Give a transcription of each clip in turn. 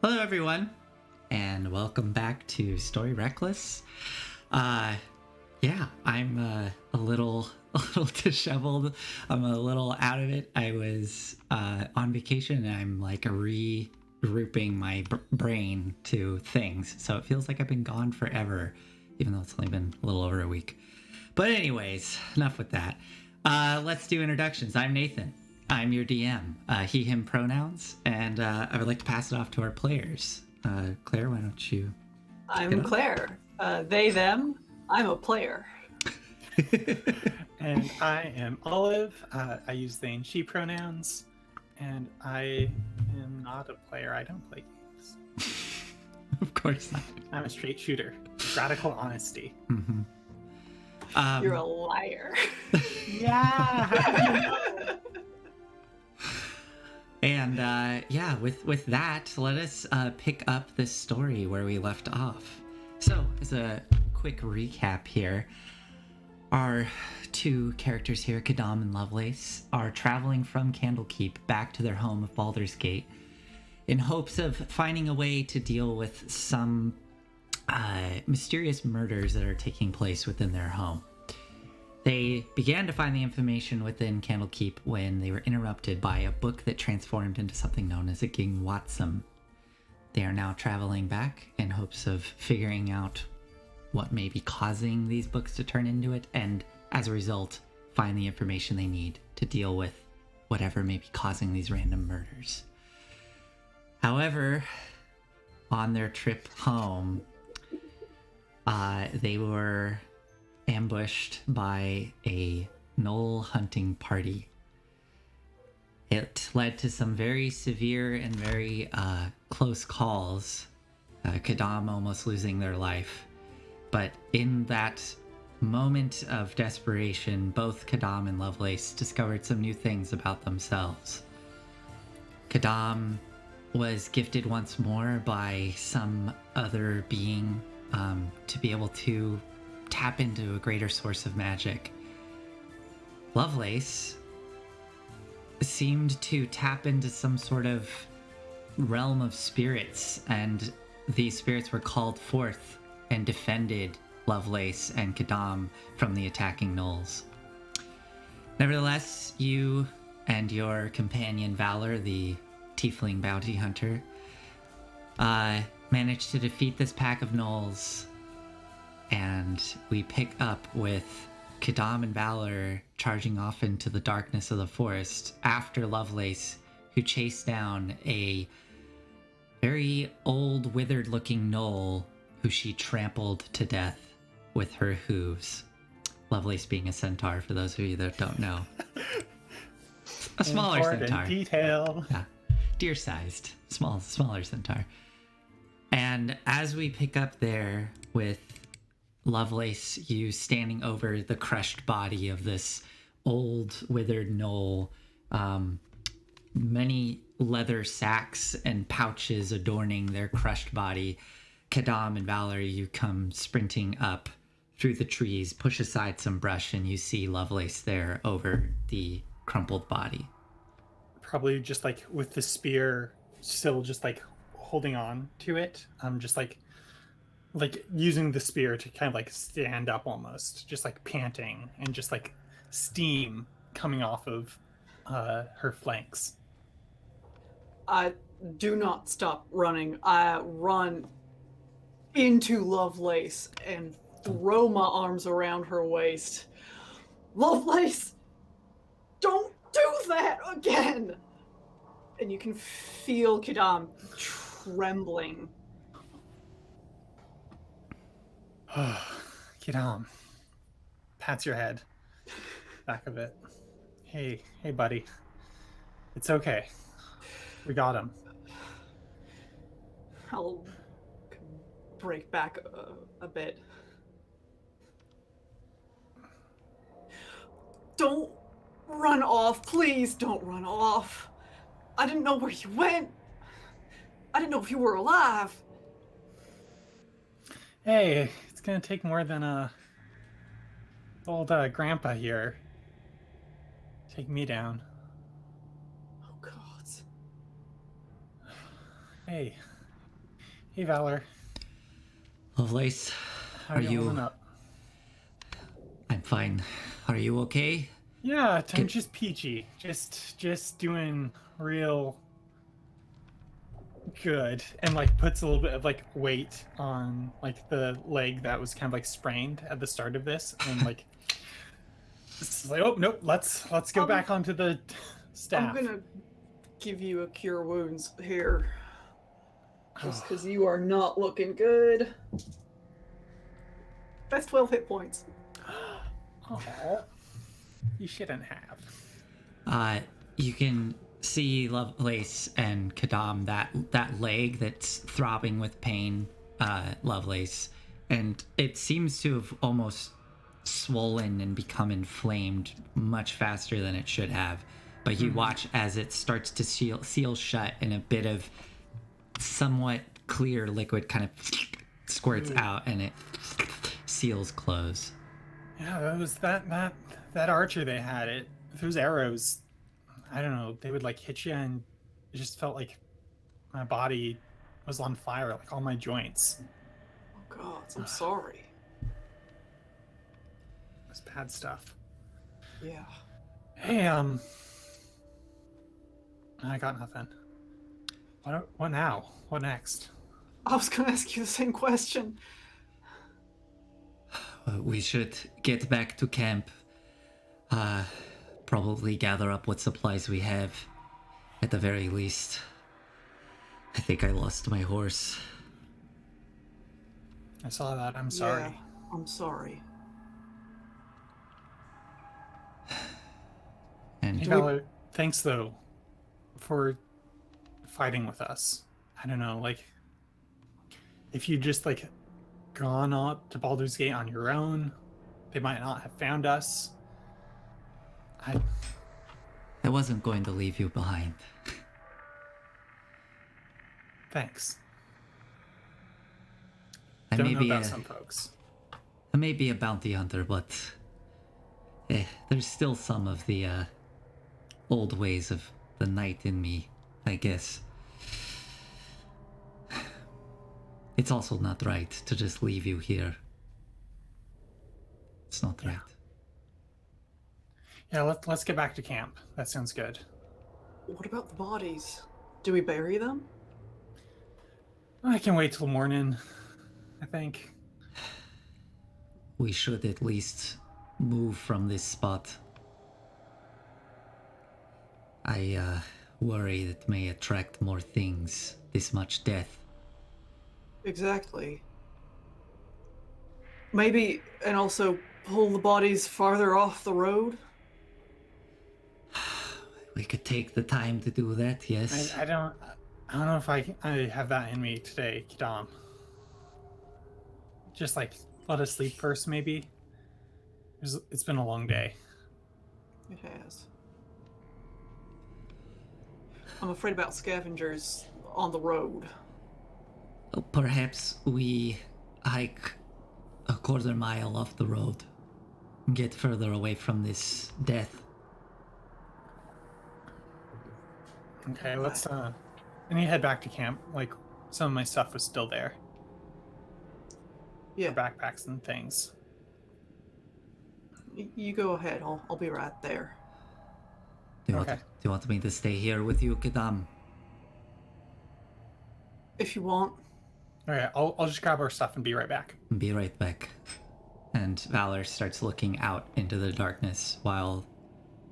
Hello, everyone, and welcome back to Story Reckless. I'm a little disheveled. I'm a little out of it. I was on vacation, and I'm like regrouping my brain to things, so it feels like I've been gone forever, even though it's only been a little over a week. But anyways, enough with that. Let's do introductions. I'm Nathan. I'm your DM, he, him pronouns, and I would like to pass it off to our players. Claire, why don't you? I'm Claire. They, them. I'm a player. And I am Olive. I use they and she pronouns, and I am not a player. I don't play games. Of course not. I'm a straight shooter. Radical honesty. Mm-hmm. You're a liar. Yeah. And with that, let us pick up this story where we left off. So, as a quick recap here, our two characters here, Kadam and Lovelace, are traveling from Candlekeep back to their home of Baldur's Gate in hopes of finding a way to deal with some mysterious murders that are taking place within their home. They began to find the information within Candlekeep when they were interrupted by a book that transformed into something known as a gnolls. They are now traveling back in hopes of figuring out what may be causing these books to turn into it, and as a result, find the information they need to deal with whatever may be causing these random murders. However, on their trip home, they were ambushed by a gnoll hunting party. It led to some very severe and very close calls, Kadam almost losing their life. But in that moment of desperation, both Kadam and Lovelace discovered some new things about themselves. Kadam was gifted once more by some other being to be able to tap into a greater source of magic. Lovelace seemed to tap into some sort of realm of spirits, and these spirits were called forth and defended Lovelace and Kadam from the attacking gnolls. Nevertheless, you and your companion Valor, the tiefling bounty hunter, managed to defeat this pack of gnolls. And we pick up with Kadam and Valor charging off into the darkness of the forest after Lovelace, who chased down a very old, withered-looking gnoll who she trampled to death with her hooves. Lovelace being a centaur, for those of you that don't know. A smaller centaur. Detail. Yeah, deer-sized, smaller centaur. And as we pick up there with Lovelace, you standing over the crushed body of this old, withered gnoll, many leather sacks and pouches adorning their crushed body. Kadam and Valerie, you come sprinting up through the trees, push aside some brush, and you see Lovelace there over the crumpled body. Probably just like with the spear still just like holding on to it. Just like using the spear to kind of like stand up almost, just like panting and just like steam coming off of her flanks. I do not stop running. I run into Lovelace and throw my arms around her waist. Lovelace, don't do that again! And you can feel Kadam trembling. Get on. Pats your head. Back of it. Hey, buddy. It's okay. We got him. I'll break back a bit. Don't run off. Please don't run off. I didn't know where you went. I didn't know if you were alive. Hey, it's gonna take more than old grandpa here. Take me down. Oh, God. Hey, Hey, Valor. Lovelace, How are you holding you? up? I'm fine. Are you okay? Yeah, I'm Get, just peachy. Just doing real good, and like puts a little bit of like weight on like the leg that was kind of like sprained at the start of this, and like it's like, oh nope, let's go Um, back onto the I'm staff. gonna give you a cure wounds here. Just Oh, because you are not looking good. That's 12 hit points. oh, you shouldn't have. uh, you can see Lovelace and Kadam, that leg that's throbbing with pain, Lovelace, and it seems to have almost swollen and become inflamed much faster than it should have. But you watch as it starts to seal shut, and a bit of somewhat clear liquid kind of squirts out, and it seals close. Yeah, that was that archer they had. It those arrows, I don't know, they would like hit you, and it just felt like my body was on fire, like all my joints. It Oh, God, I'm sorry. was bad stuff. Yeah. Hey, I got nothing. What now? What next? I was gonna ask you the same question. We should get back to camp. Probably gather up what supplies we have. At the very least. I think I lost my horse. I saw that. I'm sorry. Yeah, I'm sorry. And Hey, Valor, thanks though for fighting with us. I don't know, like if you just like gone up to Baldur's Gate on your own, they might not have found us. I wasn't going to leave you behind. Thanks. I Don't may know be about a some folks. I may be a bounty hunter, but there's still some of the old ways of the knight in me, I guess. It's also not right to just leave you here. It's not right. Yeah, let's get back to camp. That sounds good. What about the bodies? Do we bury them? I can wait till morning, I think. We should at least move from this spot. I worry it may attract more things. This much death. Exactly. Maybe, and also pull the bodies farther off the road? We could take the time to do that, yes. I don't know if I have that in me today, Kidam. Just like let us sleep first, maybe. It's been a long day. It has. I'm afraid about scavengers on the road. Perhaps we hike a quarter mile off the road. Get further away from this death. Okay, let's and you head back to camp. Like some of my stuff was still there. Yeah, Backpacks and things. you go ahead. I'll be right there. Do Okay. you want me to stay here with you, Kadam? If you want. Okay, I'll just grab our stuff and be right back. Be right back. And Valor starts looking out into the darkness while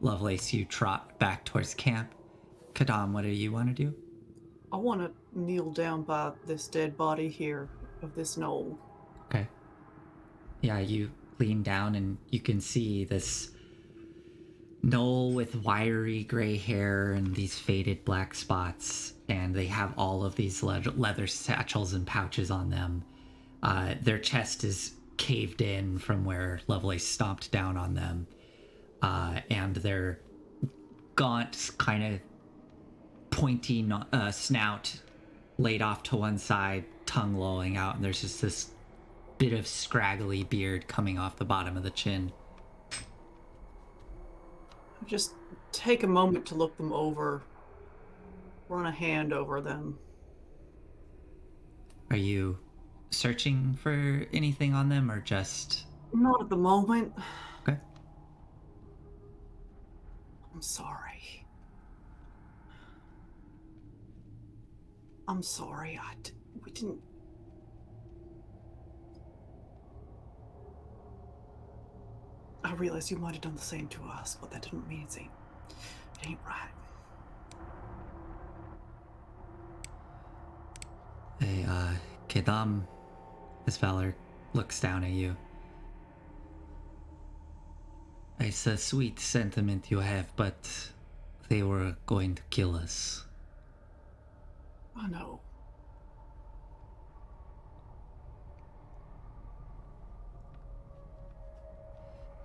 Lovelace, you trot back towards camp. Kadam, what do you want to do? I want to kneel down by this dead body here of this gnoll. Okay. Yeah, you lean down and you can see this gnoll with wiry gray hair and these faded black spots, and they have all of these leather satchels and pouches on them. Their chest is caved in from where Lovelace stomped down on them, and their gaunt, kind of pointy snout laid off to one side, tongue lolling out, and there's just this bit of scraggly beard coming off the bottom of the chin. Just take a moment to look them over. Run a hand over them. Are you searching for anything on them, or just... Not at the moment. Okay. I'm sorry. I'm sorry. We didn't. I realize you might have done the same to us, but that didn't mean it ain't right. Hey, Kedam, as Valor looks down at you. It's a sweet sentiment you have, but they were going to kill us. I know.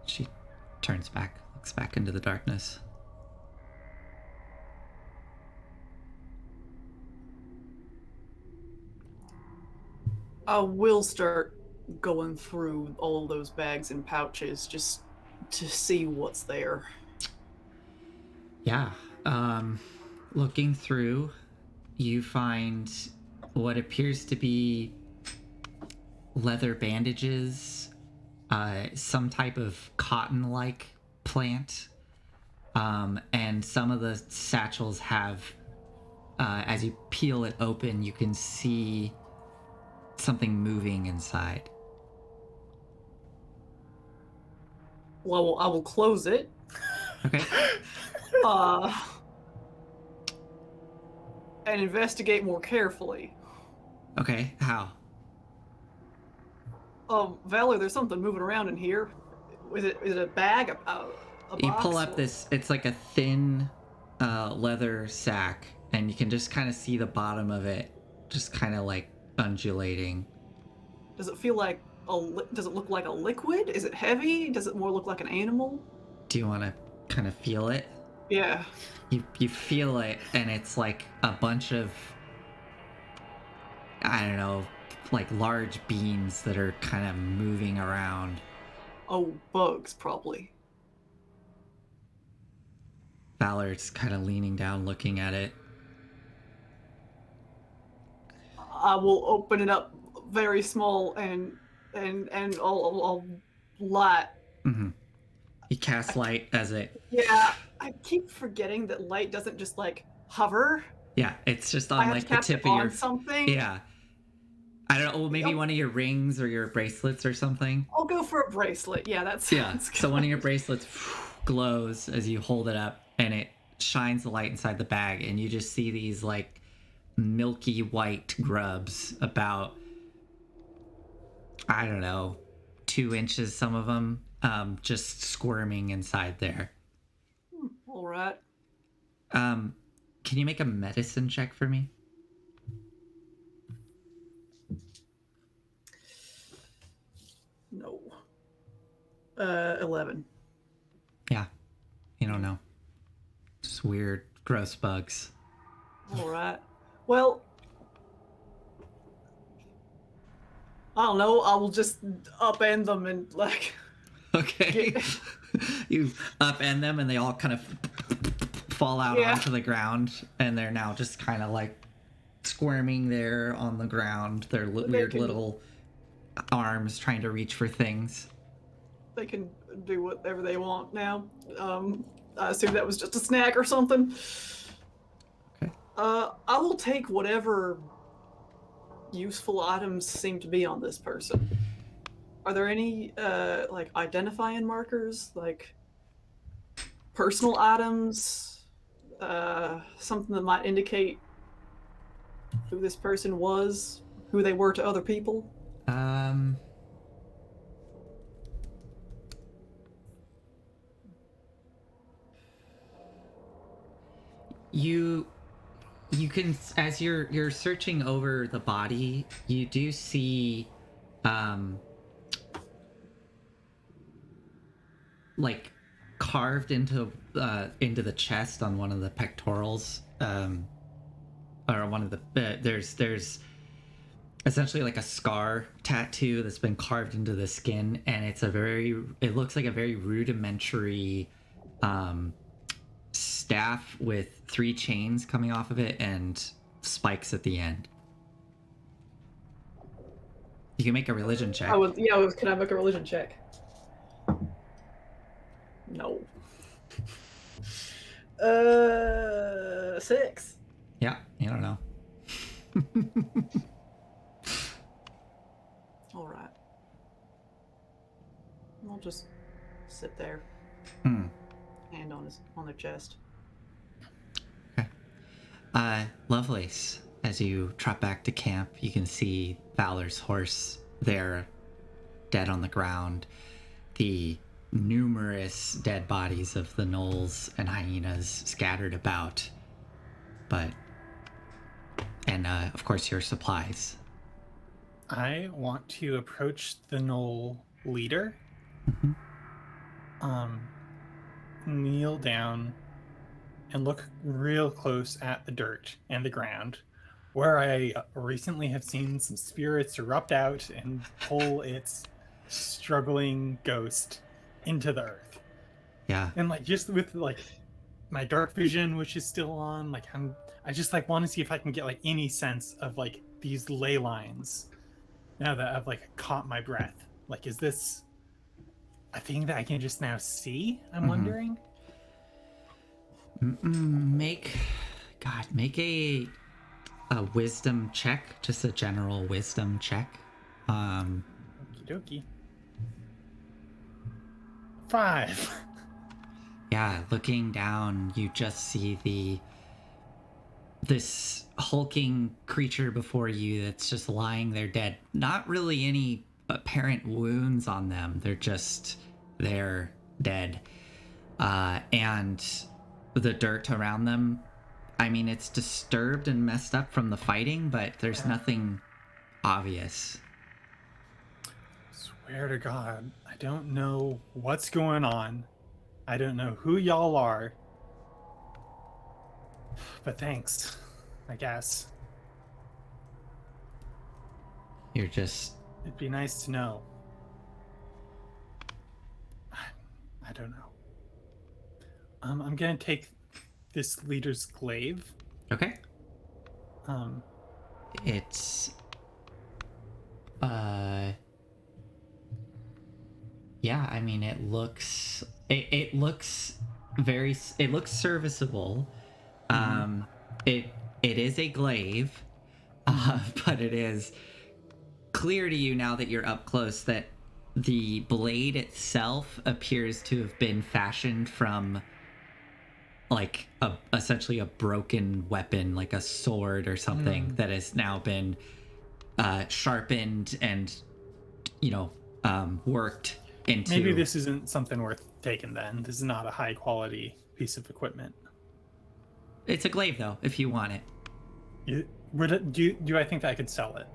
She turns back, looks back into the darkness. I will start going through all those bags and pouches just to see what's there. Yeah. Looking through, you find what appears to be leather bandages, some type of cotton-like plant, and some of the satchels have, as you peel it open, you can see something moving inside. Well, I will close it. Okay. And investigate more carefully. Okay, how? Valor, there's something moving around in here. Is it a bag? A You box? pull up this, it's like a thin leather sack, and you can just kind of see the bottom of it just kind of like undulating. Does it feel like does it look like a liquid? Is it heavy? Does it more look like an animal? Do you want to kind of feel it? Yeah. You feel it, and it's like a bunch of, I don't know, like large beans that are kind of moving around. Oh, bugs, probably. Valor's kind of leaning down, looking at it. I will open it up very small and I'll light. Mm-hmm. You cast light as it. Yeah, I keep forgetting that light doesn't just like hover. Yeah, it's just I on have like to the cast tip it of on your. something. Yeah. I don't know, maybe Yep. one of your rings or your bracelets or something. I'll go for a bracelet. Yeah, that's Yeah. So one of your bracelets glows as you hold it up, and it shines the light inside the bag, and you just see these like milky white grubs about, I don't know, 2 inches, some of them, just squirming inside there. All right. Can you make a medicine check for me? No. 11. Yeah. You don't know. Just weird, gross bugs. All right. Well, I don't know. I will just upend them and like. Okay. You upend them, and they all kind of fall out onto the ground, and they're now just kind of like squirming there on the ground. Their weird little arms trying to reach for things. They can do whatever they want now. I assume that was just a snack or something. Okay. I will take whatever useful items seem to be on this person. Are there any like identifying markers, like personal items, something that might indicate who this person was, who they were to other people? You can, as you're searching over the body, you do see like carved into the chest on one of the pectorals, or one of the there's essentially like a scar tattoo that's been carved into the skin, and it looks like a very rudimentary staff with 3 chains coming off of it and spikes at the end. can make a religion check. Can I make a religion check? No. 6. Yeah, you don't know. All right. I'll just sit there, hand on their chest. Okay. Lovelace, as you trot back to camp, you can see Valor's horse there, dead on the ground. The numerous dead bodies of the gnolls and hyenas scattered about. And of course your supplies. I want to approach the gnoll leader. Kneel down and look real close at the dirt and the ground, where I recently have seen some spirits erupt out and pull its struggling ghost into the earth. Yeah. And like just with like my dark vision, which is still on, like I just like want to see if I can get like any sense of like these ley lines now that I've like caught my breath. Like, is this a thing that I can just now see? I'm wondering. Make a wisdom check, just a general wisdom check. Okie dokie. 5. Yeah, looking down, you just see this hulking creature before you that's just lying there dead. Not really any apparent wounds on them. They're dead. And the dirt around them, I mean, it's disturbed and messed up from the fighting, but there's nothing obvious. Swear to God, I don't know what's going on. I don't know who y'all are. But thanks, I guess. You're just... It'd be nice to know. I don't know. I'm gonna take this leader's glaive. Okay. It's... Yeah, I mean, it looks serviceable. It is a glaive, but it is clear to you now that you're up close that the blade itself appears to have been fashioned from like essentially a broken weapon, like a sword or something that has now been sharpened and worked into... Maybe this isn't something worth taking then. This is not a high quality piece of equipment. It's a glaive though, if you want it. Do I think that I could sell it?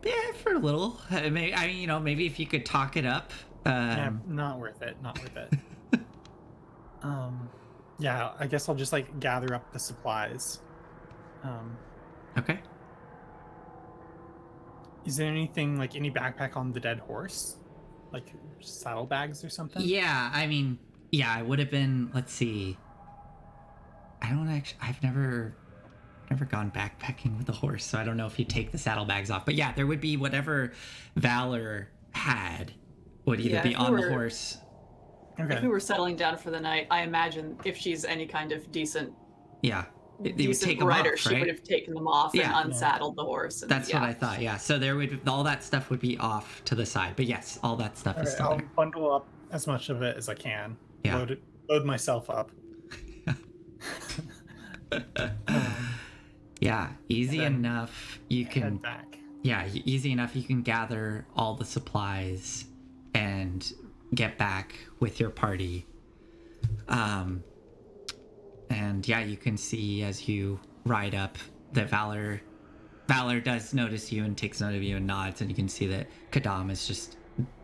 Yeah, for a little. Maybe if you could talk it up. Yeah, not worth it. Not worth it. Yeah, I guess I'll just like gather up the supplies. Okay. Is there anything like any backpack on the dead horse, like saddlebags or something? Yeah, I mean, yeah, it would have been. Let's see. I've never gone backpacking with a horse, so I don't know if you take the saddlebags off. But yeah, there would be whatever Valor had would either be on the horse. Okay. If we were settling down for the night, I imagine if she's any kind of decent would take them rider, off, she right? would have taken them off and unsaddled the horse. And, That's what I thought. Yeah, so there would all that stuff would be off to the side. But yes, all that stuff is still I'll there. bundle up as much of it as I can. Yeah. Load myself up. Yeah, easy enough. You can head back. Yeah, easy enough. You can gather all the supplies and get back with your party. And yeah, you can see as you ride up that Valor does notice you and takes note of you and nods, and you can see that Kadam is just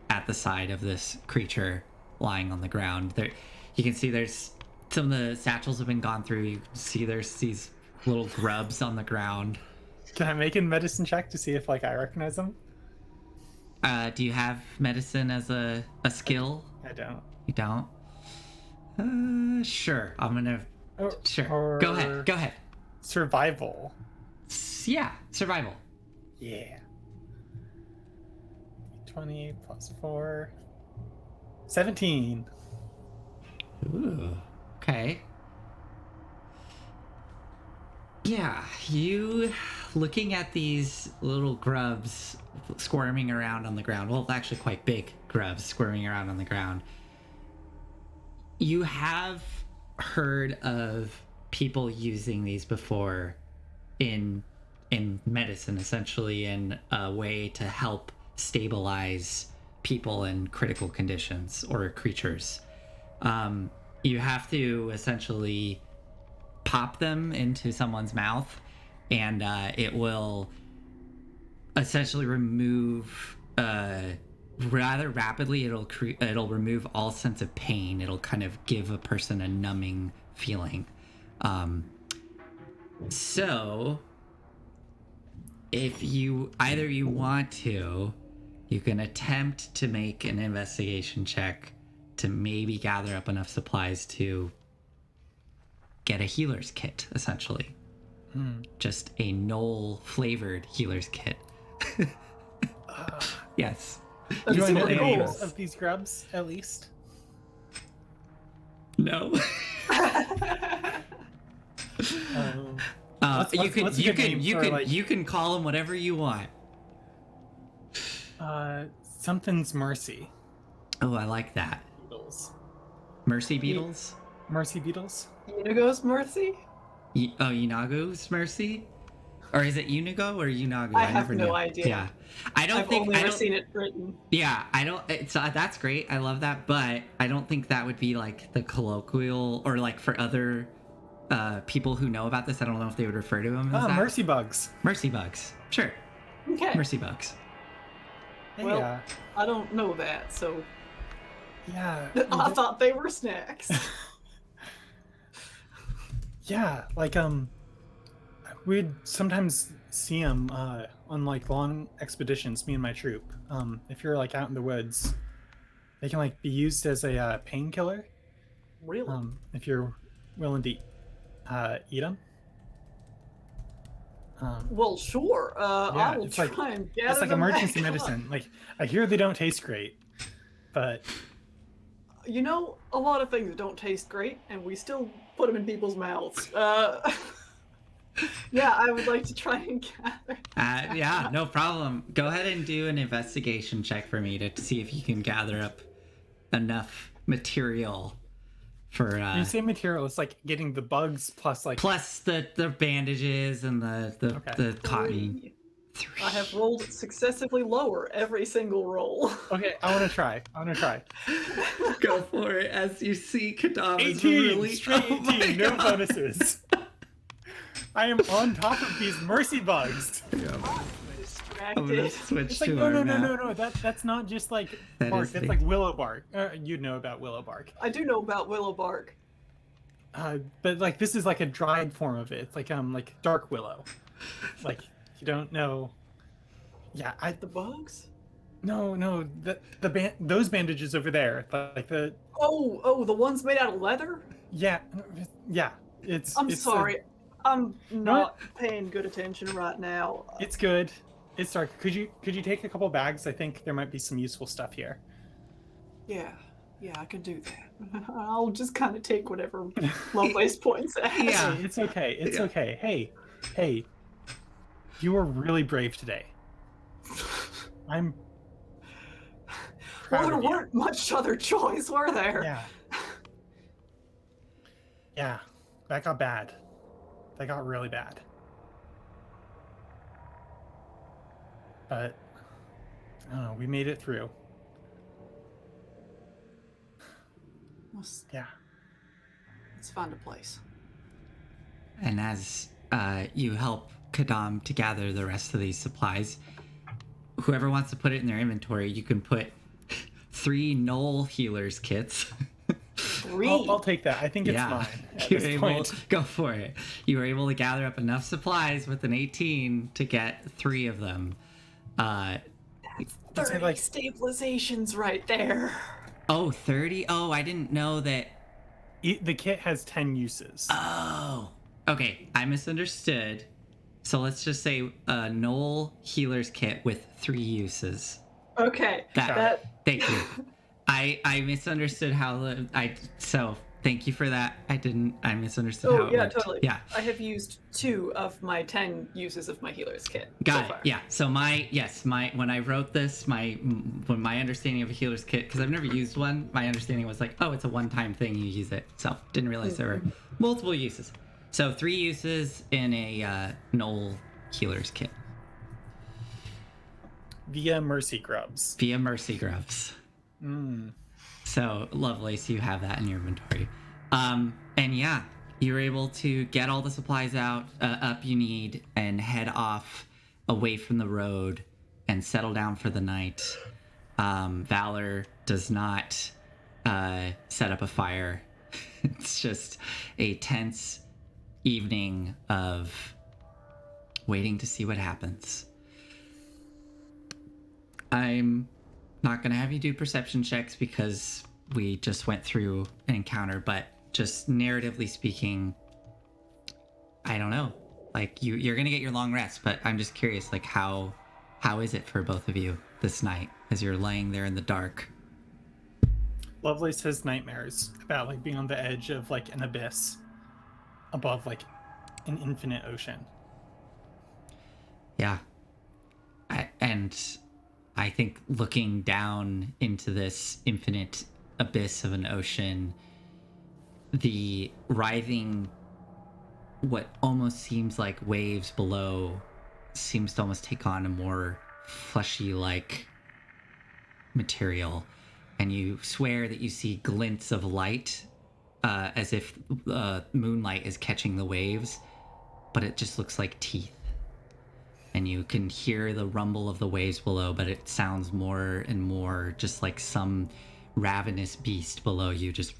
at the side of this creature lying on the ground. There, you can see there's some of the satchels have been gone through. You can see there's these little grubs on the ground. Can I make a medicine check to see if like I recognize them? Do you have medicine as a skill? I don't. You don't? Sure. I'm gonna. Sure. Go ahead. Survival. Yeah, survival. Yeah. 20 plus 4. 17. Ooh. Okay. Yeah, you looking at these little grubs squirming around on the ground. Well, actually quite big grubs squirming around on the ground. You have heard of people using these before in medicine, essentially in a way to help stabilize people in critical conditions or creatures. You have to essentially pop them into someone's mouth, and it will essentially remove rather rapidly. It'll remove all sense of pain. It'll kind of give a person a numbing feeling. So if you want to, you can attempt to make an investigation check to maybe gather up enough supplies to get a healer's kit, essentially. Just a gnoll flavored healer's kit. Yes. Do I know the cool. names of these grubs, at least? No. You can call them whatever you want. Something's Mercy. Oh, I like that. Beetles. Mercy beetles? Mercy beetles? Unigo's Mercy? Yunagu's Mercy? Or is it Unigo or Yunagu? I have never no knew. idea. Yeah. I've only ever seen it written. Yeah, I don't. That's great. I love that, but I don't think that would be like the colloquial or like for other people who know about this. I don't know if they would refer to them as that. Mercy bugs. Mercy bugs. Sure. Okay. Mercy bugs. Well, Yeah. I don't know that, so Yeah. I thought they were snacks. Yeah, like we'd sometimes see them on like long expeditions. Me and my troop. If you're like out in the woods, they can like be used as a painkiller. Really? If you're willing to eat them. Well, sure. I will it's try like and gather it's like them emergency back medicine. up. Like I hear they don't taste great, but You know, a lot of things don't taste great, and we still put them in people's mouths. Yeah, I would like to try and gather. Yeah, no problem. Go ahead and do an investigation check for me to see if you can gather up enough material for when you say material, it's like getting the bugs plus like plus the bandages and the cotton. I have rolled successively lower every single roll. Okay, I want to try. Go for it. As you see, Kadam is 18, really straight oh my 18, no God. bonuses. I am on top of these mercy bugs. I'm gonna Distracted. switch It's like to no. her now. That's not just like That bark. is That's the- like willow bark. You'd know about willow bark. I do know about willow bark. But like this is like a dried form of it. It's like dark willow. Like you don't know. Yeah, The bugs? no. Those bandages over there, like the Oh, the ones made out of leather? yeah. It's. I'm it's sorry. I'm what? not paying good attention right now. It's good. It's dark. Could you take a couple bags? I think there might be some useful stuff here. Yeah, I could do that. I'll just kind of take whatever Lovelace points at. Yeah. Hey, it's okay. It's Yeah. okay. Hey. You were really brave today. I'm proud Well, there of you. weren't much other choice, were there? Yeah. Yeah. That got bad. That got really bad. But I don't know, we made it through. Yeah. Let's find a place. And as you help Kadam to gather the rest of these supplies, whoever wants to put it in their inventory, you can put 3 gnoll healers kits. 3. I'll take that. I think it's mine at You're this able, point. go for it. You were able to gather up enough supplies with an 18 to get 3 of them. 30 like- stabilizations right there. Oh, 30? Oh, I didn't know that. The kit has 10 uses. Oh, okay. I misunderstood. So let's just say a gnoll healer's kit with 3 uses. Okay. Thank you. I misunderstood so thank you for that. I misunderstood how Oh it yeah, worked. totally. Yeah. I have used 2 of my 10 uses of my healer's kit Got so it. far. Yeah. So when I wrote this, when my understanding of a healer's kit, because I've never used one, my understanding was like, oh, it's a one-time thing, you use it. So didn't realize there were multiple uses. So 3 uses in a gnoll healer's kit Via Mercy Grubs. via Mercy Grubs. Mm. So Lovelace, you have that in your inventory. And yeah, you're able to get all the supplies up you need and head off away from the road and settle down for the night. Valor does not set up a fire. It's just a tense evening of waiting to see what happens. I'm not going to have you do perception checks because we just went through an encounter, but just narratively speaking, I don't know. Like you're going to get your long rest, but I'm just curious, like how is it for both of you this night as you're laying there in the dark? Lovelace has nightmares about like being on the edge of like an abyss above like an infinite ocean. Yeah. I think looking down into this infinite abyss of an ocean, the writhing, what almost seems like waves below, seems to almost take on a more fleshy like material. And you swear that you see glints of light, as if moonlight is catching the waves, but it just looks like teeth. And you can hear the rumble of the waves below, but it sounds more and more just like some ravenous beast below you, just...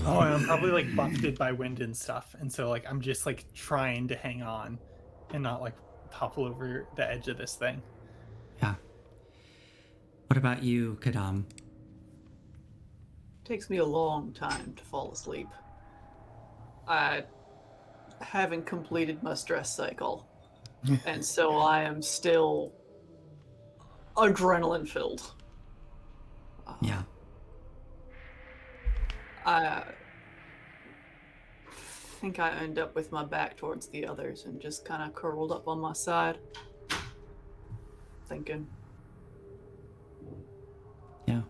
Oh, I'm probably like buffeted by wind and stuff, and so like I'm just like trying to hang on and not like topple over the edge of this thing. Yeah. What about you, Kadam? Takes me a long time to fall asleep. I haven't completed my stress cycle, and so I am still adrenaline filled. Yeah. I think I end up with my back towards the others and just kind of curled up on my side, thinking. Yeah.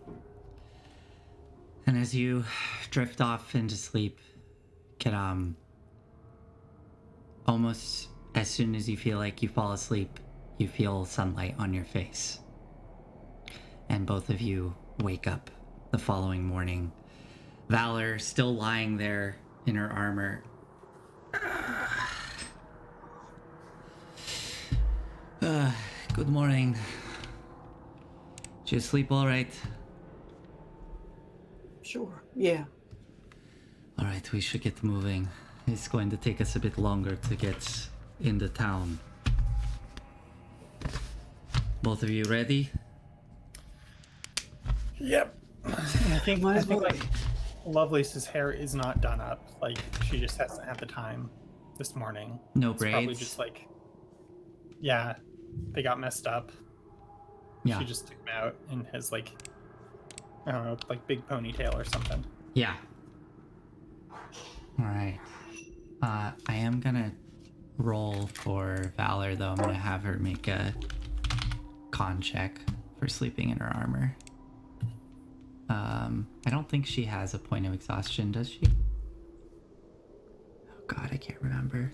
And as you drift off into sleep, Kadam, almost as soon as you feel like you fall asleep, you feel sunlight on your face. And both of you wake up the following morning. Valor still lying there in her armor. Good morning. Did you sleep all right? Sure, yeah. All right, we should get moving. It's going to take us a bit longer to get into town. Both of you ready? Yep. I think like Lovelace's hair is not done up. Like she just hasn't had the time this morning. No It's braids? probably just like, yeah, they got messed up. Yeah. She just took them out and has like, I don't know, like big ponytail or something. Yeah. All right. I am gonna roll for Valor, though. I'm gonna have her make a con check for sleeping in her armor. I don't think she has a point of exhaustion, does she? Oh god, I can't remember.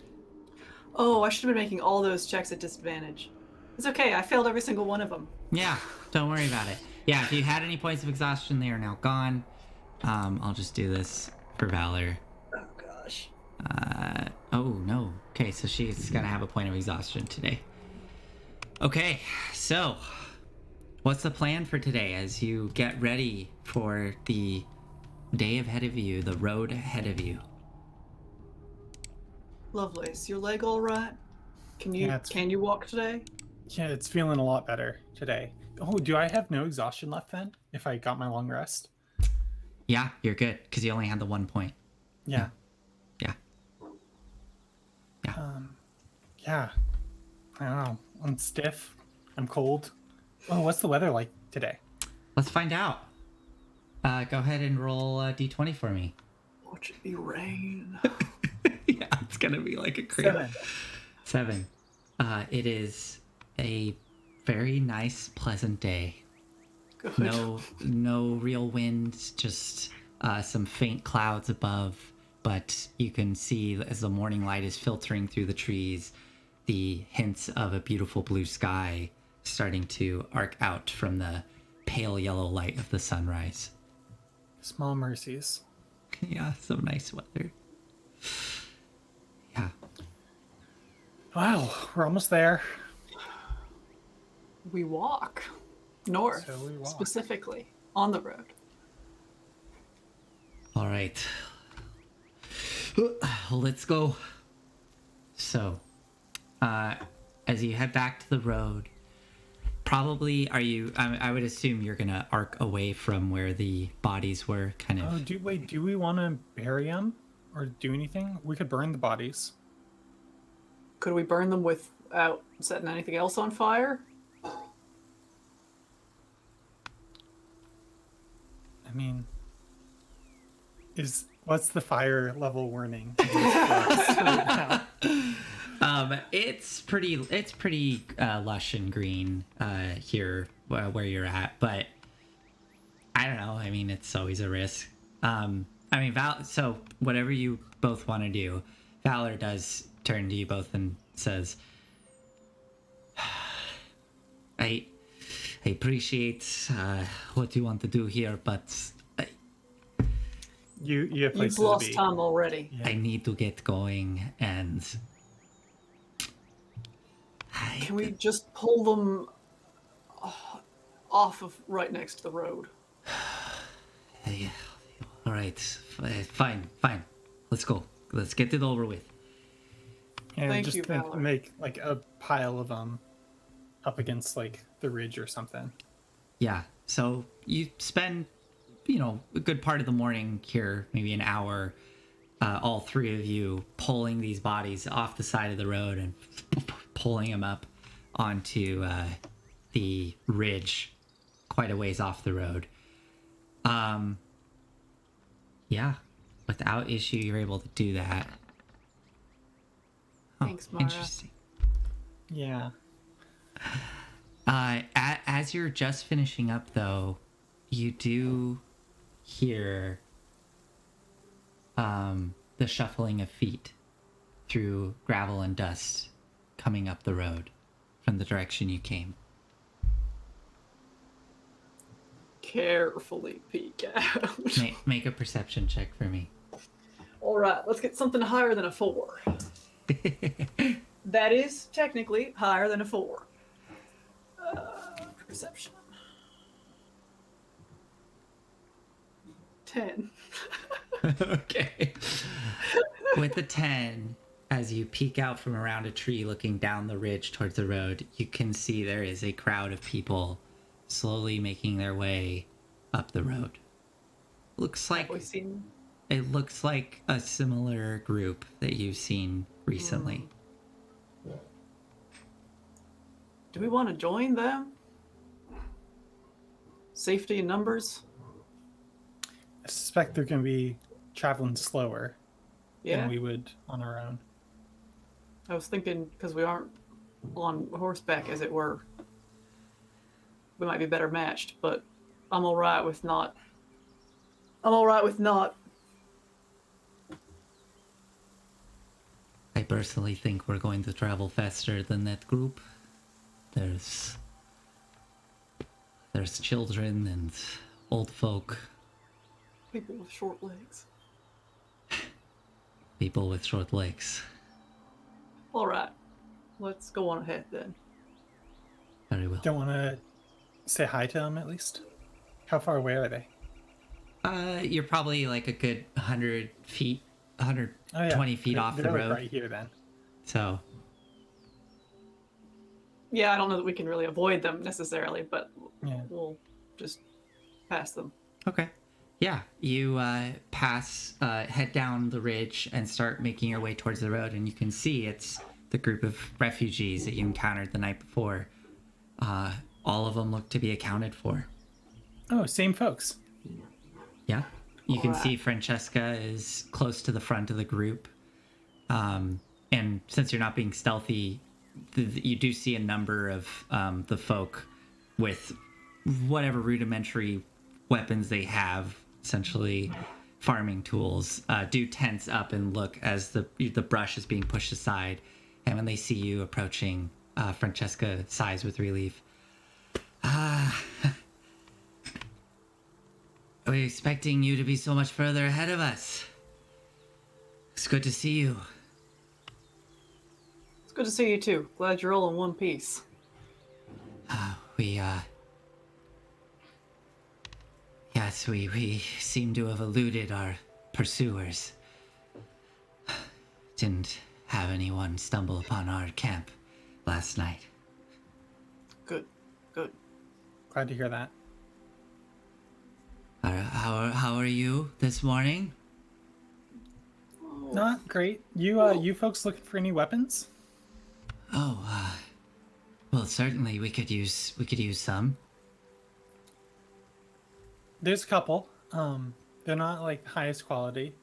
Oh, I should have been making all those checks at disadvantage. It's okay, I failed every single one of them. Yeah, don't worry about it. Yeah, if you had any points of exhaustion, they are now gone. I'll just do this for Valor. Oh gosh. Oh no. Okay, so she's gonna have a point of exhaustion today. Okay, so what's the plan for today as you get ready for the day ahead of you, the road ahead of you? Lovelace, your leg all right? Can you walk today? Yeah, it's feeling a lot better today. Oh, do I have no exhaustion left then? If I got my long rest? Yeah, you're good because you only had the 1 point. Yeah. Yeah. Yeah. I don't know. I'm stiff. I'm cold. Oh, what's the weather like today? Let's find out. Go ahead and roll a d20 for me. Watch it be rain. Yeah, it's gonna be like a crazy 7. 7. It is a very nice, pleasant day. Good. No real wind, just some faint clouds above. But you can see as the morning light is filtering through the trees, the hints of a beautiful blue sky starting to arc out from the pale yellow light of the sunrise. Small mercies. Yeah, some nice weather. Yeah. Wow, we're almost there. We walk north, So we walk. specifically on the road. All right. Let's go. So, as you head back to the road, probably I would assume you're gonna arc away from where the bodies were, kind of. Oh, do we want to bury them or do anything? We could burn the bodies. Could we burn them without setting anything else on fire? I mean, what's the fire level warning? It's pretty lush and green here where you're at, but I don't know. I mean, it's always a risk. So whatever you both want to do, Valor does turn to you both and says, I appreciate what you want to do here, but you have places You've lost to be. time already. Yeah. I need to get going, and Can we just pull them off of right next to the road? All right, fine. Let's go. Let's get it over with. And Thank just you, Valor. make like a pile of them up against like the ridge or something. Yeah. So you spend, a good part of the morning here, maybe an hour, all three of you pulling these bodies off the side of the road and pulling them up onto the ridge quite a ways off the road. Yeah, without issue, you're able to do that. Oh, Thanks, Mara. interesting. Yeah. As you're just finishing up, though, you do hear the shuffling of feet through gravel and dust coming up the road from the direction you came. Carefully peek out. Make a perception check for me. All right, let's get something higher than a 4. That is technically higher than a 4. Perception. 10. Okay. With the 10, as you peek out from around a tree looking down the ridge towards the road, you can see there is a crowd of people slowly making their way up the road. Looks like Have we seen? it looks like a similar group that you've seen recently. Do we want to join them? Safety in numbers? I suspect they're going to be traveling slower Yeah. than we would on our own. I was thinking because we aren't on horseback, as it were, we might be better matched, but I'm all right with not. I personally think we're going to travel faster than that group. There's children and old folk, People with short legs. people with short legs. All right, let's go on ahead then. Very well. Don't want to say hi to them at least? How far away are they? You're probably like a good 100 feet, 120 feet off the They're like road. right here then. So, Yeah, I don't know that we can really avoid them necessarily, but Yeah. we'll just pass them. okay. Yeah, you head down the ridge and start making your way towards the road, and you can see it's the group of refugees that you encountered the night before. all of them look to be accounted for. Oh, same folks. Yeah. You can Alright. see Francesca is close to the front of the group. And since you're not being stealthy, you do see a number of the folk with whatever rudimentary weapons they have, essentially farming tools, do tense up and look as the brush is being pushed aside. And when they see you approaching, Francesca sighs with relief. We're expecting you to be so much further ahead of us. It's good to see you. It's good to see you too. Glad you're all in one piece. Yes, we seem to have eluded our pursuers. Didn't have anyone stumble upon our camp last night. Good. Good. Glad to hear that. How are you this morning? Oh, Not great. You folks looking for any weapons? Oh, well, certainly we could use some. There's a couple. They're not like the highest quality.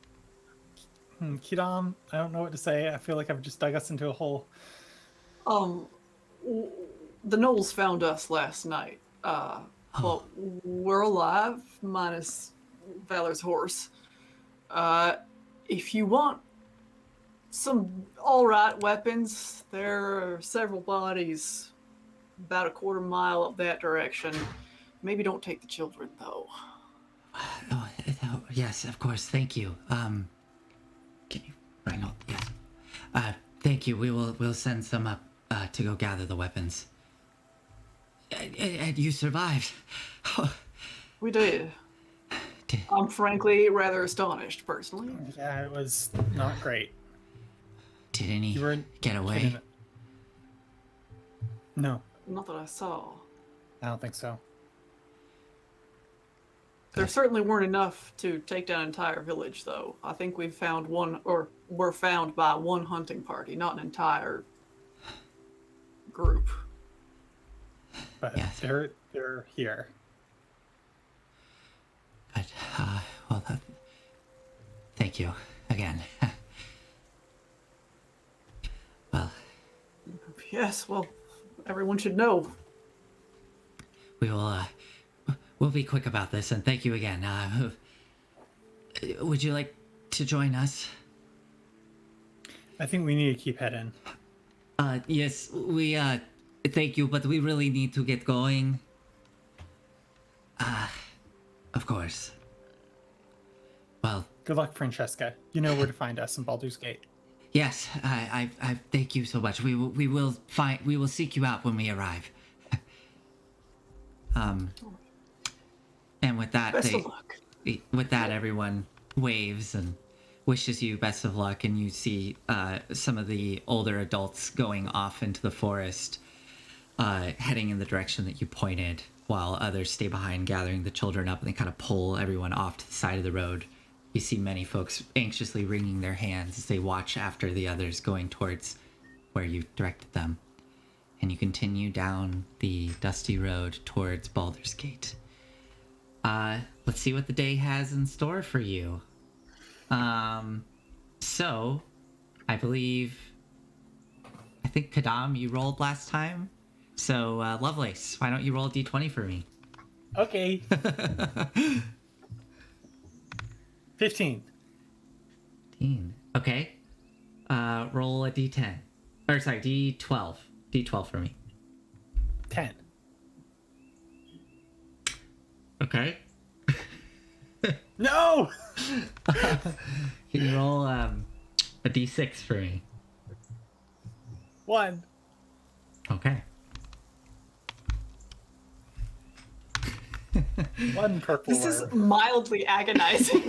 Kidam, I don't know what to say. I feel like I've just dug us into a hole. The gnolls found us last night. But we're alive, minus Valor's horse. If you want some alright weapons, there are several bodies about a quarter mile up that direction. Maybe don't take the children, though. Oh, yes, of course. Thank you. Can you? Right, no, yes. Thank you. We'll send some up to go gather the weapons. And you survived. We did. I'm frankly rather astonished, personally. Yeah, it was not great. Did any You were get away? No, Not that I saw. I don't think so. There certainly weren't enough to take down an entire village, though. I think we've found one, or were found by one hunting party, not an entire group. But Yes. they're here. But well, thank you again. Well, Yes, well, everyone should know. we will. We'll be quick about this, and thank you again. Would you like to join us? I think we need to keep heading. Yes, we. Thank you, but we really need to get going. Of course. Well, Good luck, Francesca. You know where to find us in Baldur's Gate. yes. I thank you so much. We will seek you out when we arrive. And with that, Best of luck. With that, everyone waves and wishes you best of luck, and you see some of the older adults going off into the forest, heading in the direction that you pointed, while others stay behind gathering the children up, and they kind of pull everyone off to the side of the road. You see many folks anxiously wringing their hands as they watch after the others going towards where you directed them. And you continue down the dusty road towards Baldur's Gate. Let's see what the day has in store for you. So, I think Kadam, you rolled last time. So, Lovelace, why don't you roll a d20 for me? Okay. 15. Okay. Roll a d10. Or, sorry, d12. D12 for me. 10. Okay. No! Can you roll a d6 for me? 1. Okay. 1 purple This is worm. mildly agonizing.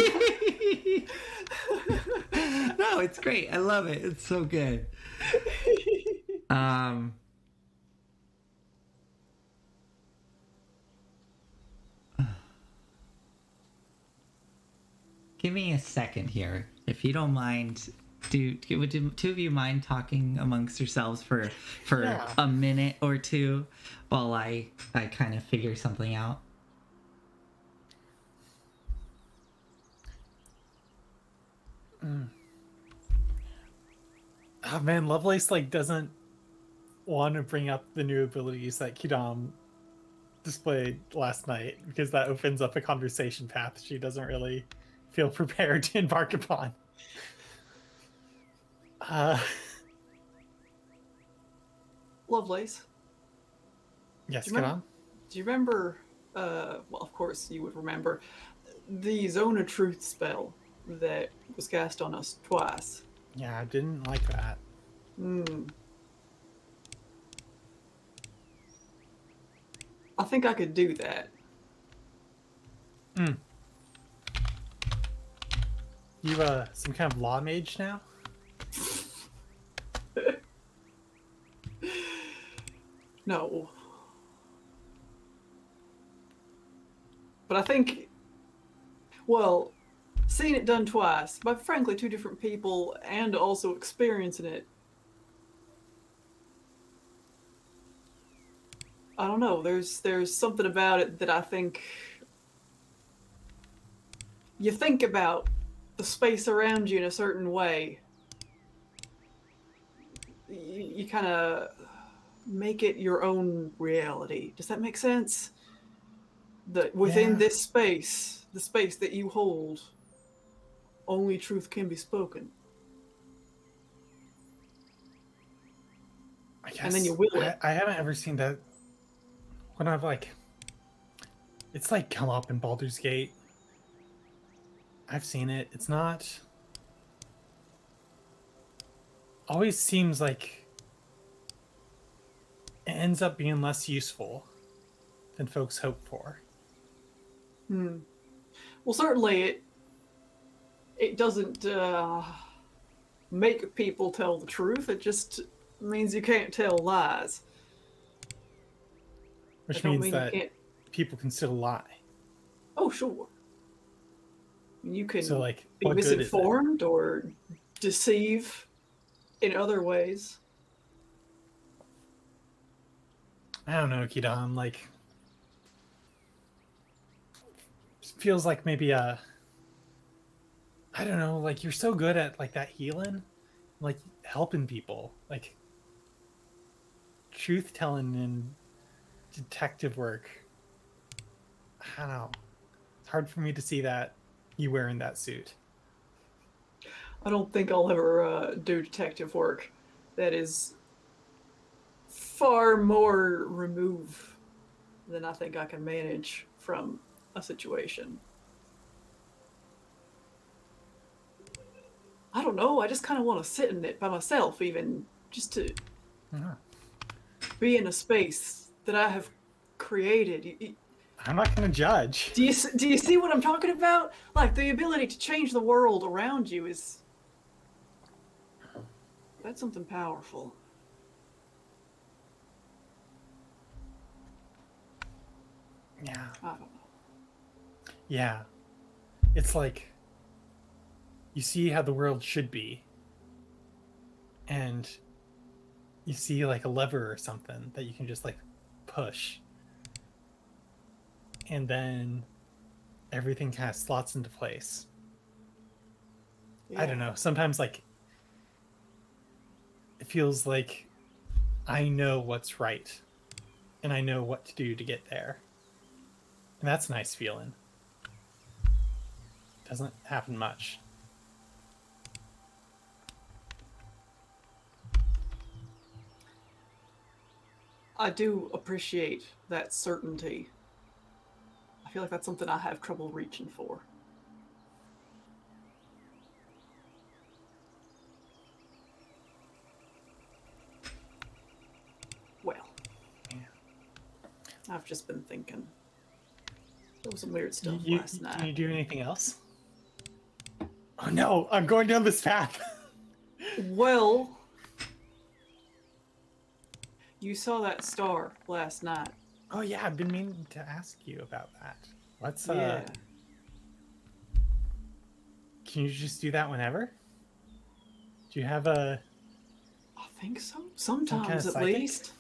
No, it's great. I love it. It's so good. Give me a second here, if you don't mind. would two of you mind talking amongst yourselves for Yeah. a minute or two while I kind of figure something out? Oh man, Lovelace like doesn't want to bring up the new abilities that Kidam displayed last night because that opens up a conversation path she doesn't really feel prepared to embark upon. Lovelace, Yes, do you remember? Kidam? Do you remember? Well, of course you would remember the Zone of Truth spell that was cast on us twice. Yeah, I didn't like that. I think I could do that. You some kind of law mage now? No. But I think, well, seeing it done twice by frankly two different people and also experiencing it, I don't know, there's something about it that I think you think about the space around you in a certain way. You kind of make it your own reality. Does that make sense? That within this space, the space that you hold, only truth can be spoken. I guess And then you will it. I haven't ever seen that when I've like it's like come up in Baldur's Gate. I've seen it. It's not always seems like it ends up being less useful than folks hope for. Well, certainly it doesn't make people tell the truth. It just means you can't tell lies. Which don't means mean you that can't- people can still lie. Oh, sure. You can So, like, be what good is it? misinformed or deceive in other ways. I don't know, Kidam, like feels like maybe I don't know, like you're so good at like that healing, like helping people, like truth telling and detective work. I don't know. It's hard for me to see that you wearing that suit. I don't think I'll ever do detective work. That is far more remove than I think I can manage from a situation. I don't know. I just kind of want to sit in it by myself, even just to be in a space that I have created. I'm not going to judge. Do you see what I'm talking about? Like the ability to change the world around you that's something powerful. Yeah. I don't know. Yeah. It's like you see how the world should be, and you see like a lever or something that you can just like push, and then everything kind of slots into place. Yeah. I don't know. Sometimes like it feels like I know what's right and I know what to do to get there. And that's a nice feeling. Doesn't happen much. I do appreciate that certainty. I feel like that's something I have trouble reaching for. Well, Yeah. I've just been thinking. There was some weird stuff last night. Can you do anything else? Oh no, I'm going down this path. Well, you saw that star last night. Oh yeah, I've been meaning to ask you about that. Let's Yeah. Can you just do that whenever? Do you have a I think so. some Sometimes, kind of at psychic? least.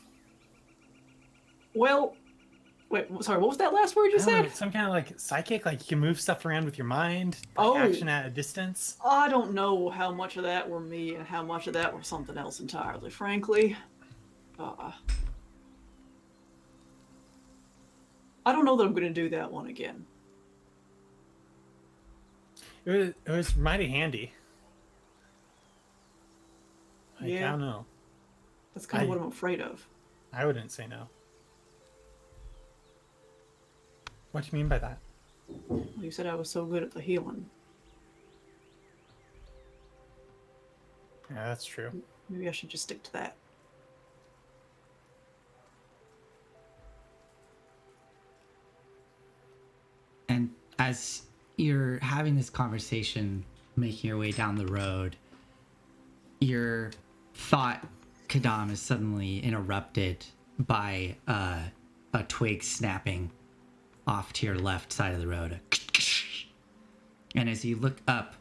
Well, wait. Sorry. What was that last word you I don't know, said? some kind of like psychic, like you can move stuff around with your mind, like Oh. action at a distance. I don't know how much of that were me and how much of that were something else entirely. Frankly, I don't know that I'm going to do that one again. It was mighty handy. Like, Yeah. I don't know. That's kind of what I'm afraid of. I wouldn't say no. What do you mean by that? Well, you said I was so good at the healing. Yeah, that's true. Maybe I should just stick to that. And as you're having this conversation, making your way down the road, your thought, Kadam, is suddenly interrupted by a twig snapping off to your left side of the road. And as you look up,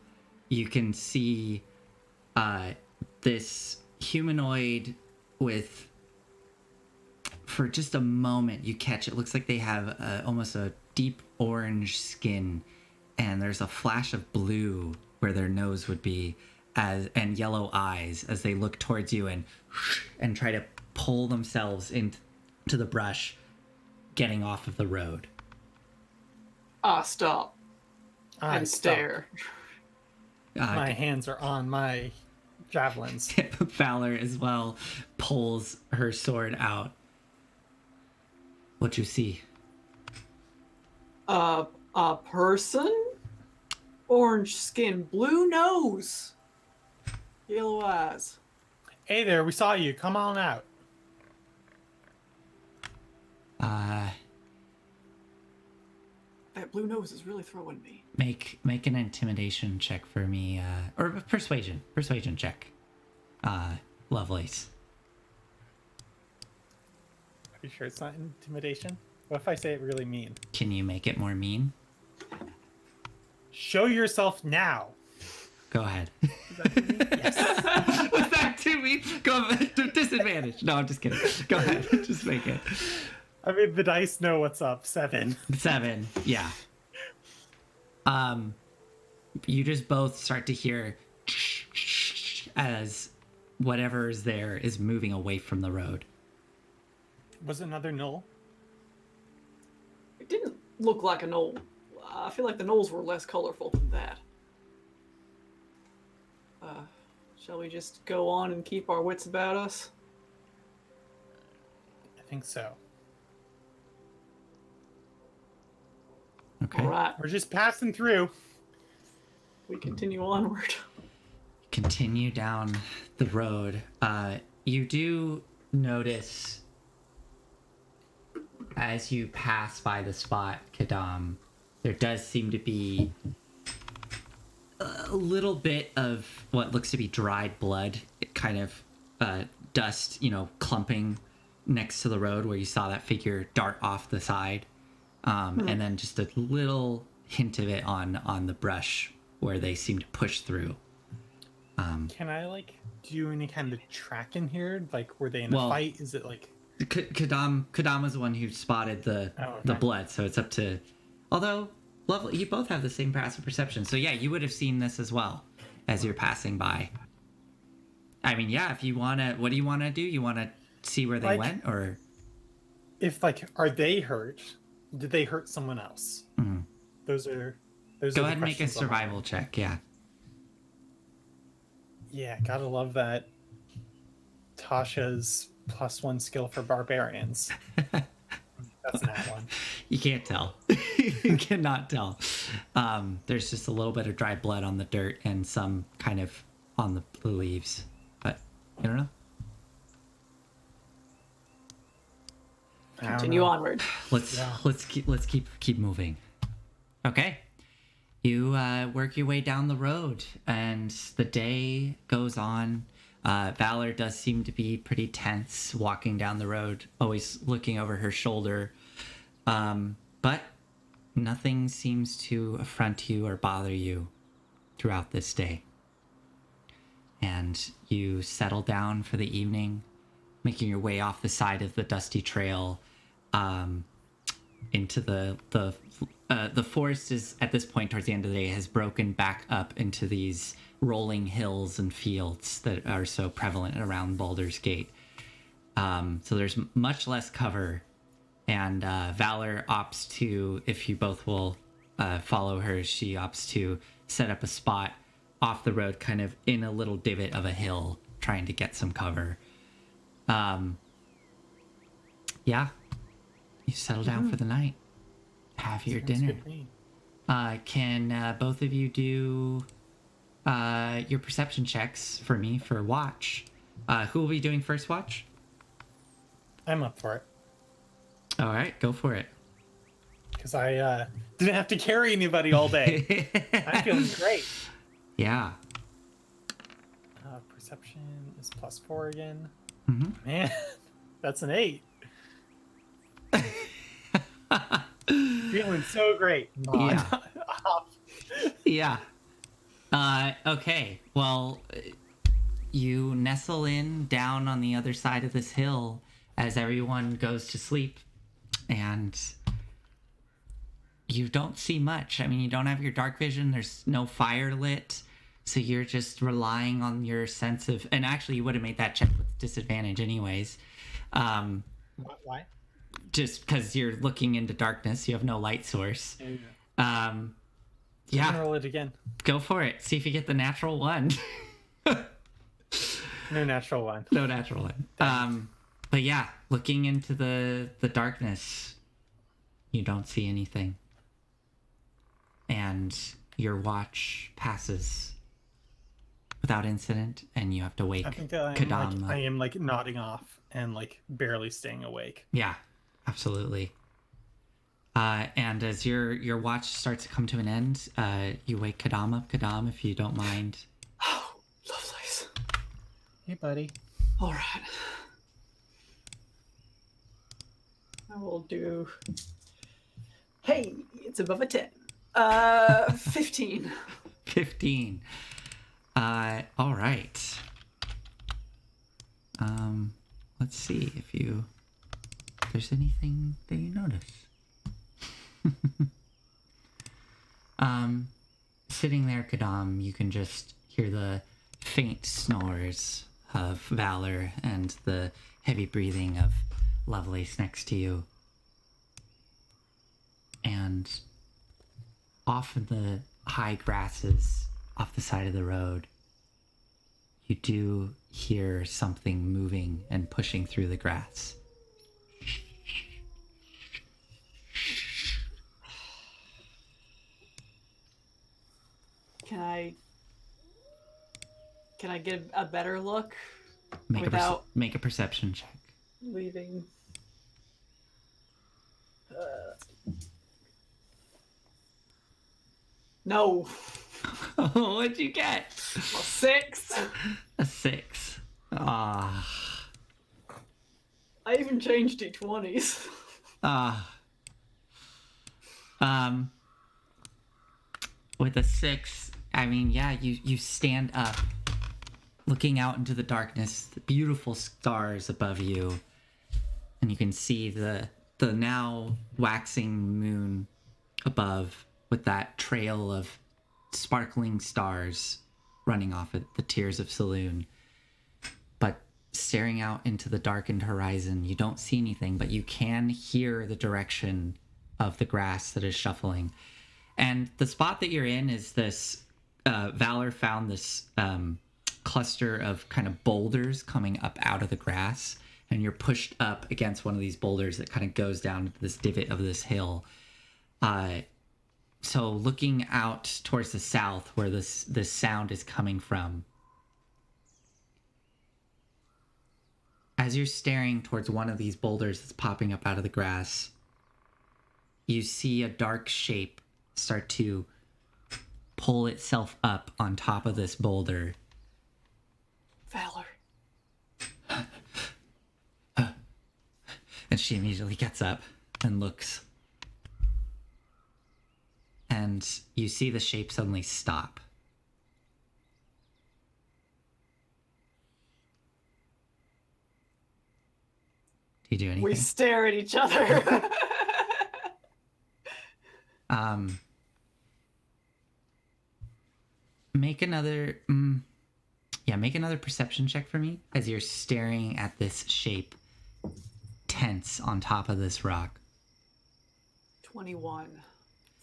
you can see this humanoid with, for just a moment, you catch it looks like they have almost a deep orange skin, and there's a flash of blue where their nose would be, and yellow eyes as they look towards you and try to pull themselves into the brush, getting off of the road. Stop I and stop. stare. My hands are on my javelins. Valor as well pulls her sword out. What you see? A person? Orange skin, blue nose, yellow eyes. Hey there, we saw you. Come on out. That blue nose is really throwing me. Make an intimidation check for me, or a persuasion check. Lovelace. Are you sure it's not intimidation? What if I say it really mean? Can you make it more mean? Show yourself now. Go ahead. Yes. Was that too mean? Go ahead. Disadvantage. No, I'm just kidding. Go ahead. Just make it. I mean, the dice know what's up. 7. 7. Yeah. You just both start to hear as whatever is there is moving away from the road. Was it another gnoll? It didn't look like a gnoll. I feel like the gnolls were less colorful than that. Shall we just go on and keep our wits about us? I think so. Okay. All right, We're just passing through. we continue onward. Continue down the road. You do notice as you pass by the spot, Kadam, there does seem to be a little bit of what looks to be dried blood, kind of dust, clumping next to the road where you saw that figure dart off the side. And then just a little hint of it on the brush where they seem to push through. Can I do any kind of track in here? Like, were they in a fight? Is it like Kadam was the one who spotted the blood, so it's up to. Although, lovely, you both have the same passive perception, so yeah, you would have seen this as well as you're passing by. I mean, yeah, if you wanna, what do you want to do? You want to see where they went, or if are they hurt? Did they hurt someone else? Mm-hmm. Those are go ahead and make a survival check. Yeah. Yeah, gotta love that. Tasha's +1 skill for barbarians. That's not one. You can't tell. You cannot tell. There's just a little bit of dry blood on the dirt and some kind of on the leaves, but I don't know. Continue onward. Let's keep moving. Okay. You work your way down the road, and the day goes on. Valor does seem to be pretty tense walking down the road, always looking over her shoulder. But nothing seems to affront you or bother you throughout this day. and you settle down for the evening, making your way off the side of the dusty trail into the forest. Is at this point towards the end of the day has broken back up into these rolling hills and fields that are so prevalent around Baldur's Gate. So there's much less cover, and Valor opts to, if you both will follow her, she opts to set up a spot off the road, kind of in a little divot of a hill, trying to get some cover. Yeah, you settle down for the night, have your dinner. Can both of you do your perception checks for me for watch? Who will be doing first watch? I'm up for it. All right, go for it. Because I didn't have to carry anybody all day. I'm feeling great. Yeah. Perception is +4 again. Mm-hmm. Man, that's an 8. Feeling so great. Yeah. Yeah. Okay. Well, you nestle in down on the other side of this hill as everyone goes to sleep, and you don't see much. I mean, you don't have your dark vision. There's no fire lit. So you're just relying on your sense of... And actually, you would have made that check with disadvantage anyways. Why? Just because you're looking into darkness. You have no light source. Yeah. Yeah. Roll it again. Go for it. See if you get the natural one. No natural one. No natural one. But yeah, looking into the darkness, you don't see anything. And your watch passes without incident, and you have to wake I think that Kadam. I am like nodding off and like barely staying awake. Yeah, absolutely. And as your watch starts to come to an end, you wake Kadam up. Kadam, if you don't mind. Oh, Lovelace. Hey, buddy. All right. I will do... Hey, it's above a 10. 15. 15. All right. Let's see if there's anything that you notice. Sitting there, Kadam, you can just hear the faint snores of Valor and the heavy breathing of Lovelace next to you. And off in the high grasses off the side of the road, you do hear something moving and pushing through the grass. Can I get a better look Make a perception check. leaving? No. What'd you get? A 6. A 6. Ah. I even changed d20s. With a 6, I mean, yeah, you stand up, looking out into the darkness, the beautiful stars above you, and you can see the now waxing moon above with that trail of sparkling stars running off at the tiers of Saloon. But staring out into the darkened horizon, you don't see anything, but you can hear the direction of the grass that is shuffling. And the spot that you're in is this, Valor found this cluster of kind of boulders coming up out of the grass, and you're pushed up against one of these boulders that kind of goes down into this divot of this hill. So looking out towards the south where this sound is coming from, as you're staring towards one of these boulders that's popping up out of the grass, you see a dark shape start to pull itself up on top of this boulder. Valor. And she immediately gets up and looks. And you see the shape suddenly stop. Do you do anything? We stare at each other. Make another make another perception check for me as you're staring at this shape tense on top of this rock. 21.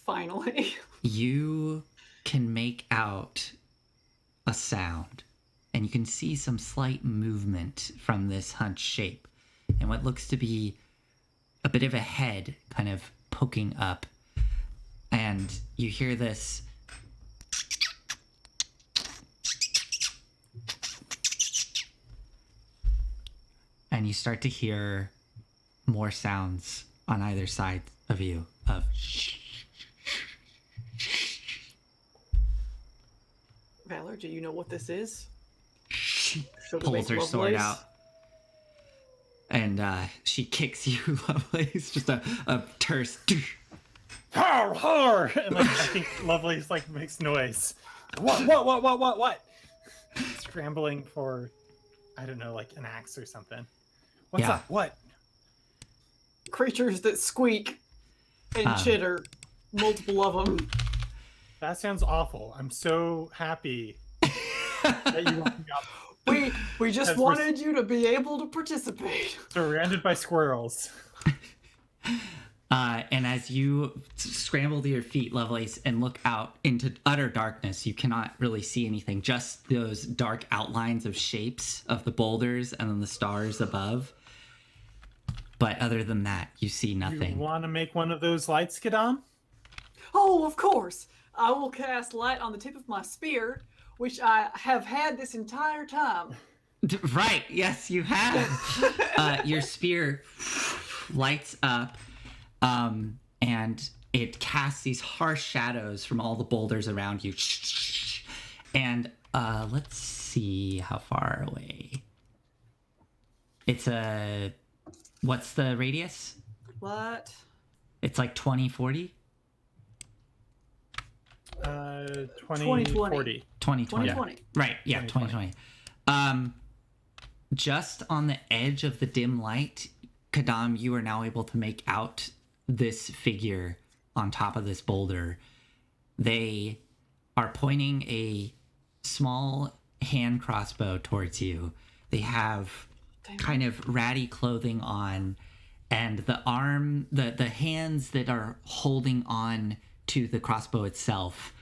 Finally. You can make out a sound, and you can see some slight movement from this hunched shape, and what looks to be a bit of a head kind of poking up, and you hear this and you start to hear more sounds on either side of you of Valor, do you know what this is? pulls her sword out, and she kicks you, Lovelace. Just a terse. Har, har! And like, I think Lovelace like makes noise. What? Scrambling for, I don't know, like an axe or something. What's up? What? Creatures that squeak and chitter. Multiple of them. That sounds awful. I'm so happy that you woke me up. We just wanted you to be able to participate. Surrounded by squirrels. And as you scramble to your feet, Lovelace, and look out into utter darkness, you cannot really see anything. Just those dark outlines of shapes of the boulders and then the stars above. But other than that, you see nothing. You want to make one of those lights get on? Oh, of course. I will cast light on the tip of my spear, which I have had this entire time. Right. Yes, you have. Your spear lights up, and it casts these harsh shadows from all the boulders around you. And let's see how far away. It's what's the radius? What? It's like 20, 40? 2020. 2020. Right, yeah, 2020. Just on the edge of the dim light, Kadam, you are now able to make out this figure on top of this boulder. They are pointing a small hand crossbow towards you. They have kind of ratty clothing on, and the hands that are holding on to the crossbow itself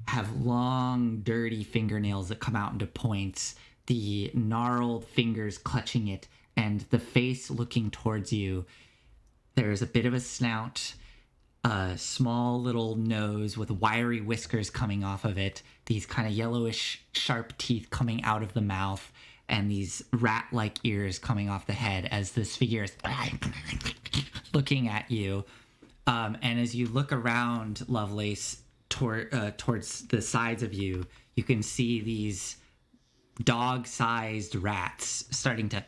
have long, dirty fingernails that come out into points, the gnarled fingers clutching it, and the face looking towards you. There's a bit of a snout, a small little nose with wiry whiskers coming off of it, these kind of yellowish, sharp teeth coming out of the mouth, and these rat-like ears coming off the head as this figure is looking at you. And as you look around, Lovelace, towards the sides of you, you can see these dog-sized rats starting to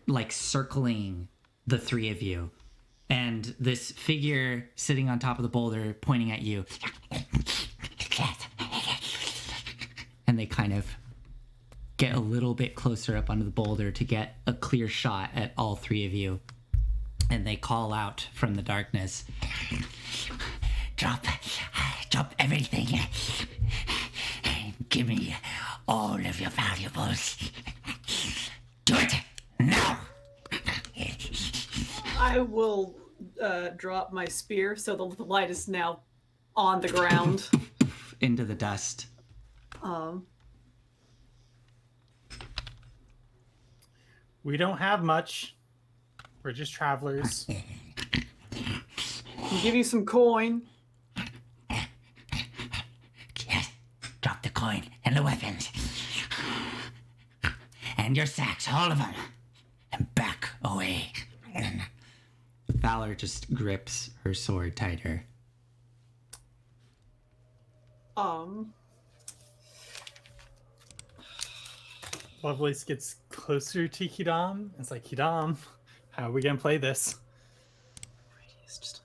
like circling the three of you. And this figure sitting on top of the boulder pointing at you. And they kind of get a little bit closer up onto the boulder to get a clear shot at all three of you. And they call out from the darkness, Drop everything. Give me all of your valuables. Do it now. I will drop my spear so the light is now on the ground. Into the dust. We don't have much. We're just travelers. I'll give you some coin. Yes, drop the coin and the weapons. And your sacks, all of them. And back away. Valor just grips her sword tighter. Lovelace gets closer to Hidam. It's like, Hidam, how are we gonna play this? Radius just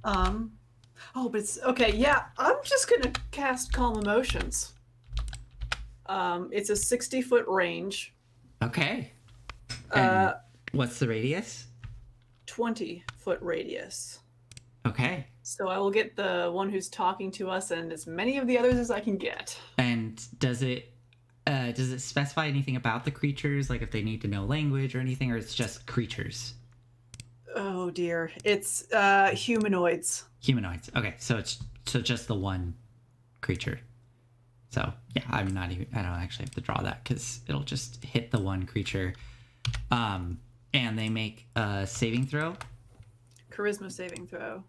on the edge. Oh, but it's okay. Yeah, I'm just gonna cast Calm Emotions. It's a 60-foot range. Okay. Uh, And what's the radius? 20-foot radius. Okay. So I will get the one who's talking to us and as many of the others as I can get. And does it specify anything about the creatures, like if they need to know language or anything, or it's just creatures? Oh dear, it's humanoids. Humanoids. Okay, so it's just the one creature. So yeah, I don't actually have to draw that because it'll just hit the one creature. And they make a saving throw. Charisma saving throw.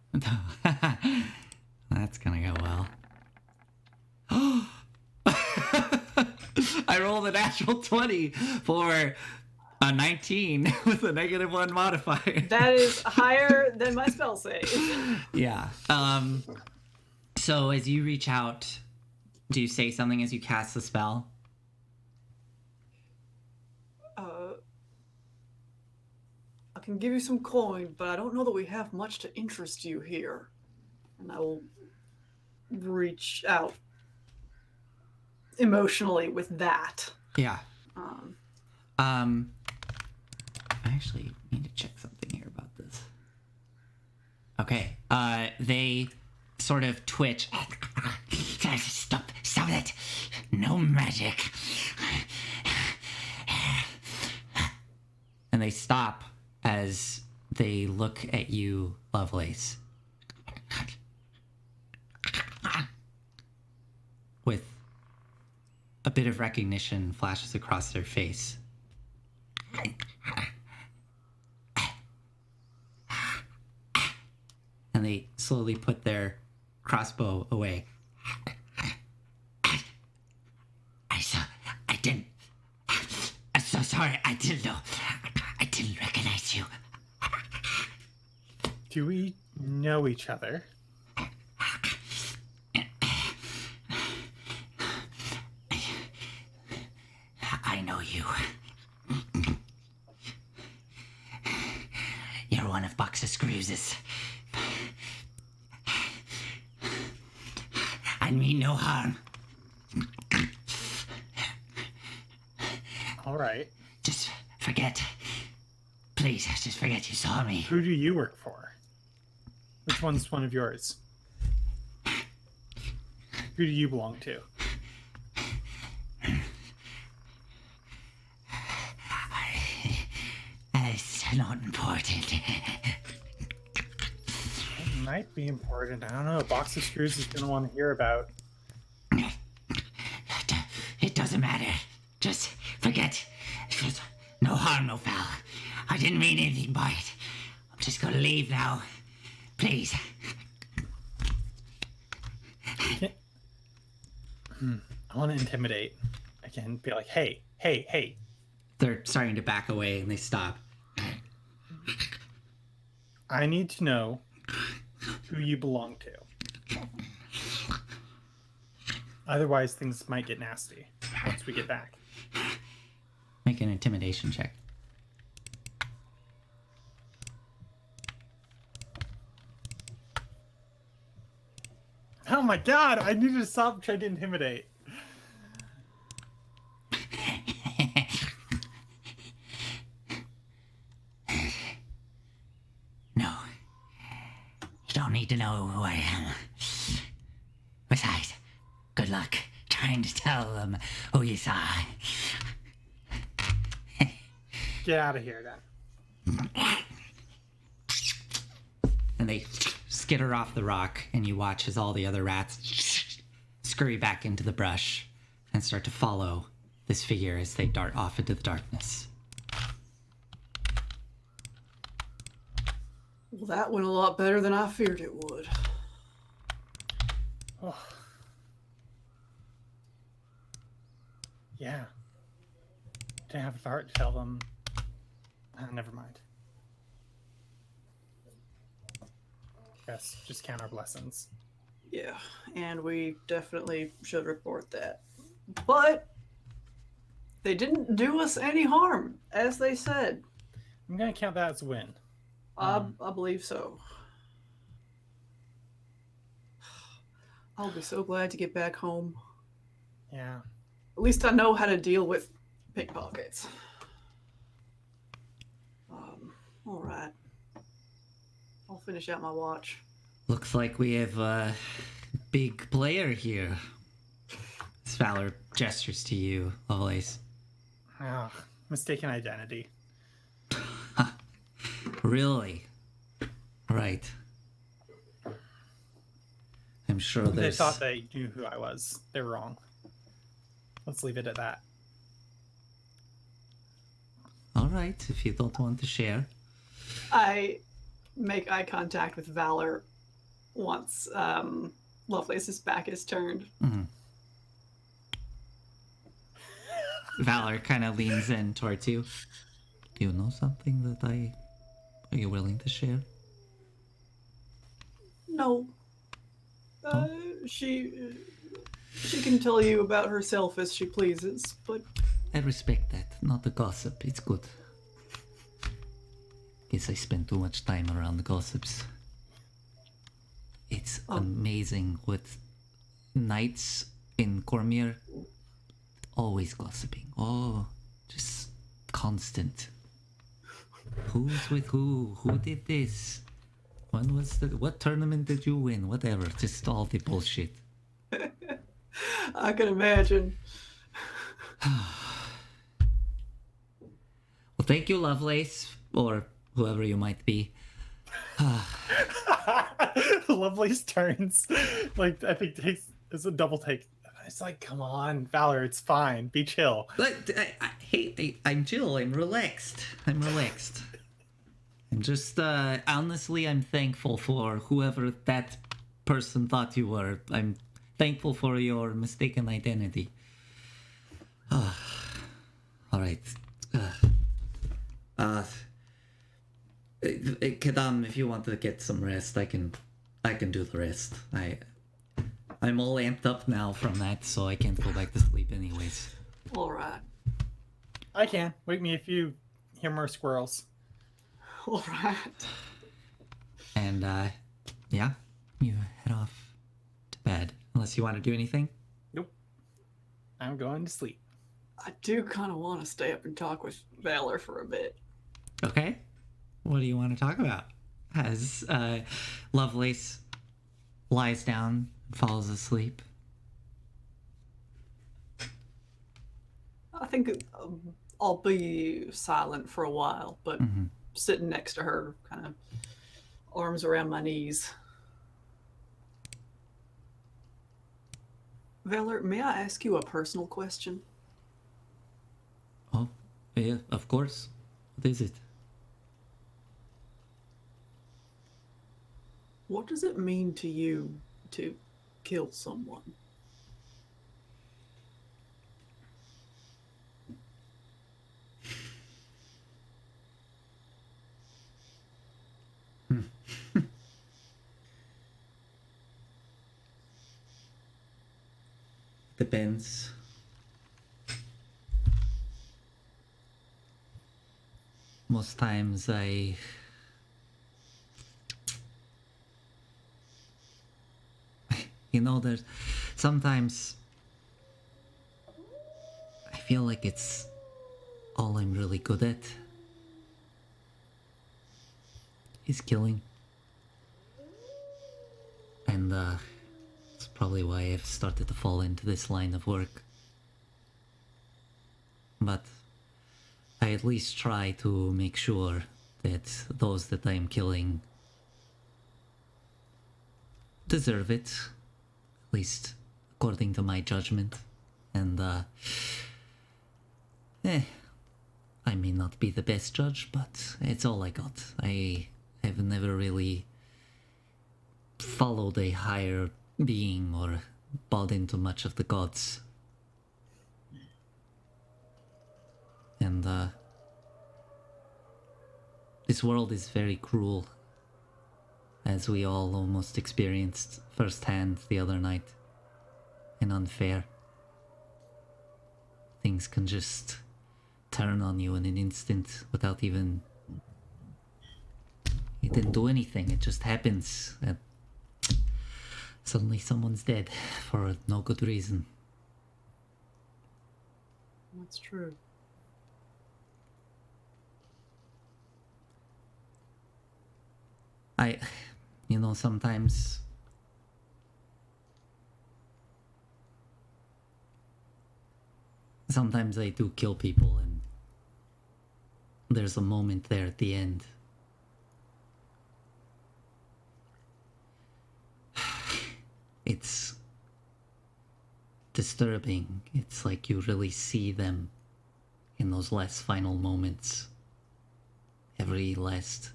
That's gonna go well. I rolled a natural 20 for a 19 with a -1 modifier. That is higher than my spell save. Yeah. So as you reach out, do you say something as you cast the spell? I can give you some coin, but I don't know that we have much to interest you here. And I will reach out emotionally with that. Yeah. I actually need to check something here about this. Okay. They sort of twitch. Stop it. No magic. And they stop as they look at you, Lovelace. With a bit of recognition flashes across their face. And they slowly put their crossbow away. I'm so sorry. I didn't know. I didn't recognize you. Do we know each other? I know you. You're one of Boxer Screws's. I mean no harm. All right. Just forget. Please, just forget you saw me. Who do you work for? Which one's one of yours? Who do you belong to? It's not important. It might be important. I don't know. A box of screws is going to want to hear about. It doesn't matter. Just forget. No harm, no foul. I didn't mean anything by it. I'm just gonna leave now. Please. I want to intimidate. Again, be like, hey. They're starting to back away and they stop. I need to know who you belong to. Otherwise, things might get nasty once we get back. Make an intimidation check. Oh my god, I need to stop trying to intimidate. No. You don't need to know who I am. Besides, good luck trying to tell them who you saw. Get out of here, then. And they skitter off the rock, and you watch as all the other rats scurry back into the brush and start to follow this figure as they dart off into the darkness. Well, that went a lot better than I feared it would. Oh. Yeah. Didn't have the heart to tell them. Never mind. Yes, just count our blessings. Yeah, and we definitely should report that. But they didn't do us any harm, as they said. I'm gonna count that as a win. I believe so. I'll be so glad to get back home. Yeah. At least I know how to deal with pickpockets. All right. I'll finish out my watch. Looks like we have a big player here. Valor gestures to you, Lovelace. Oh, mistaken identity. Really? Right. I'm sure They there's... thought they knew who I was. They're wrong. Let's leave it at that. Alright, if you don't want to share. I make eye contact with Valor once Lovelace's back is turned. Mm-hmm. Valor kind of leans in towards you. Do you know something that Are you willing to share? No. She can tell you about herself as she pleases, but... I respect that. Not the gossip. It's good. Guess I spend too much time around the gossips. It's amazing what knights in Cormier always gossiping. Oh, just constant. Who's with who? Who did this? When was what tournament did you win? Whatever. Just all the bullshit. I can imagine. Well, thank you, Lovelace, or whoever you might be. Lovelace turns. Like, I think it's a double take. It's like, come on, Valor, it's fine. Be chill. But I'm chill. I'm relaxed. I'm just, honestly, I'm thankful for whoever that person thought you were. I'm thankful for your mistaken identity. All right. Kadam, if you want to get some rest, I can do the rest. I'm all amped up now from that, so I can't go back to sleep anyways. All right. I can. Wake me if you hear more squirrels. All right. And, yeah, you head off to bed. Unless you want to do anything? Nope. I'm going to sleep. I do kind of want to stay up and talk with Valor for a bit. Okay. What do you want to talk about? As Lovelace lies down and falls asleep. I think I'll be silent for a while, but sitting next to her, kind of arms around my knees. Valor, may I ask you a personal question? Oh, yeah, of course. What is it? What does it mean to you to kill someone? Depends. Most times there's sometimes I feel like it's all I'm really good at is killing. And it's probably why I've started to fall into this line of work. But I at least try to make sure that those that I'm killing deserve it, at least according to my judgment. And I may not be the best judge, but it's all I got. I have never really followed a higher being or bought into much of the gods. And this world is very cruel, as we all almost experienced firsthand the other night, and unfair. Things can just turn on you in an instant without even... You didn't do anything, it just happens. And suddenly someone's dead for no good reason. That's true. Sometimes I do kill people, and there's a moment there at the end. It's disturbing. It's like you really see them in those last final moments. Every last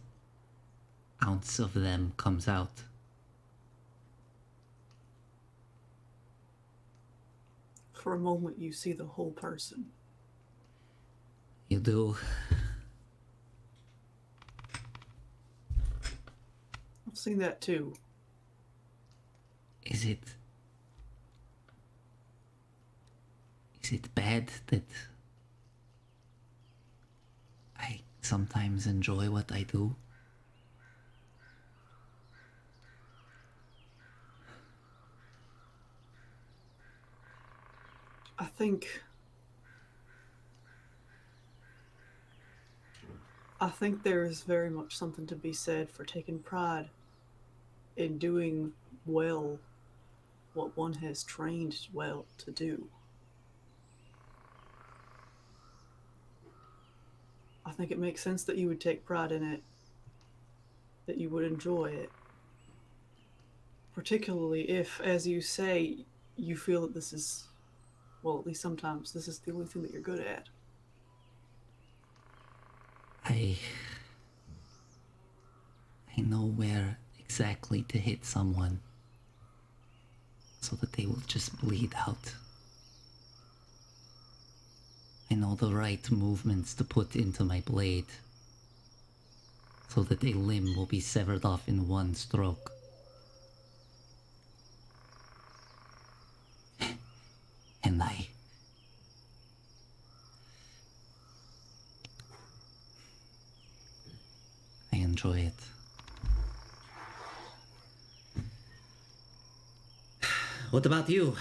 ounce of them comes out. For a moment, you see the whole person. You do. I've seen that too. Is it bad that I sometimes enjoy what I do? I think there's very much something to be said for taking pride in doing well what one has trained well to do. I think it makes sense that you would take pride in it, that you would enjoy it. Particularly if, as you say, you feel that this is, well, at least sometimes, this is the only thing that you're good at. I know where exactly to hit someone so that they will just bleed out. I know the right movements to put into my blade so that a limb will be severed off in one stroke. And I enjoy it. What about you?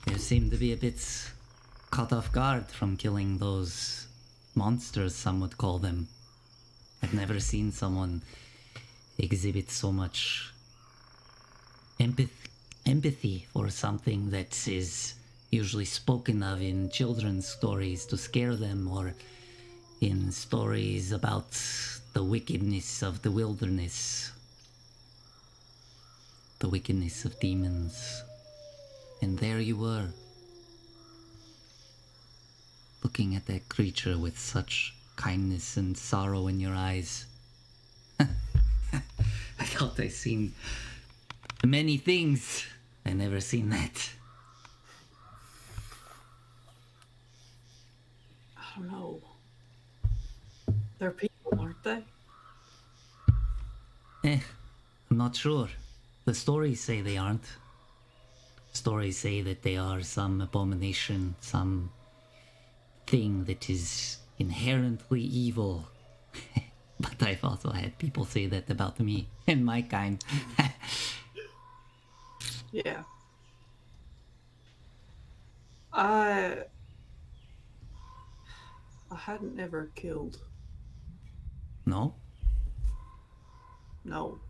You seem to be a bit caught off guard from killing those monsters, some would call them. I've never seen someone exhibit so much empathy for something that is usually spoken of in children's stories to scare them, or in stories about the wickedness of the wilderness, the wickedness of demons. And there you were, looking at that creature with such kindness and sorrow in your eyes. I thought I seen many things. I never seen that. I don't know. They're people, aren't they? I'm not sure. The stories say they aren't. Stories say that they are some abomination, some thing that is inherently evil. But I've also had people say that about me and my kind. Yeah. I hadn't ever killed. No? No.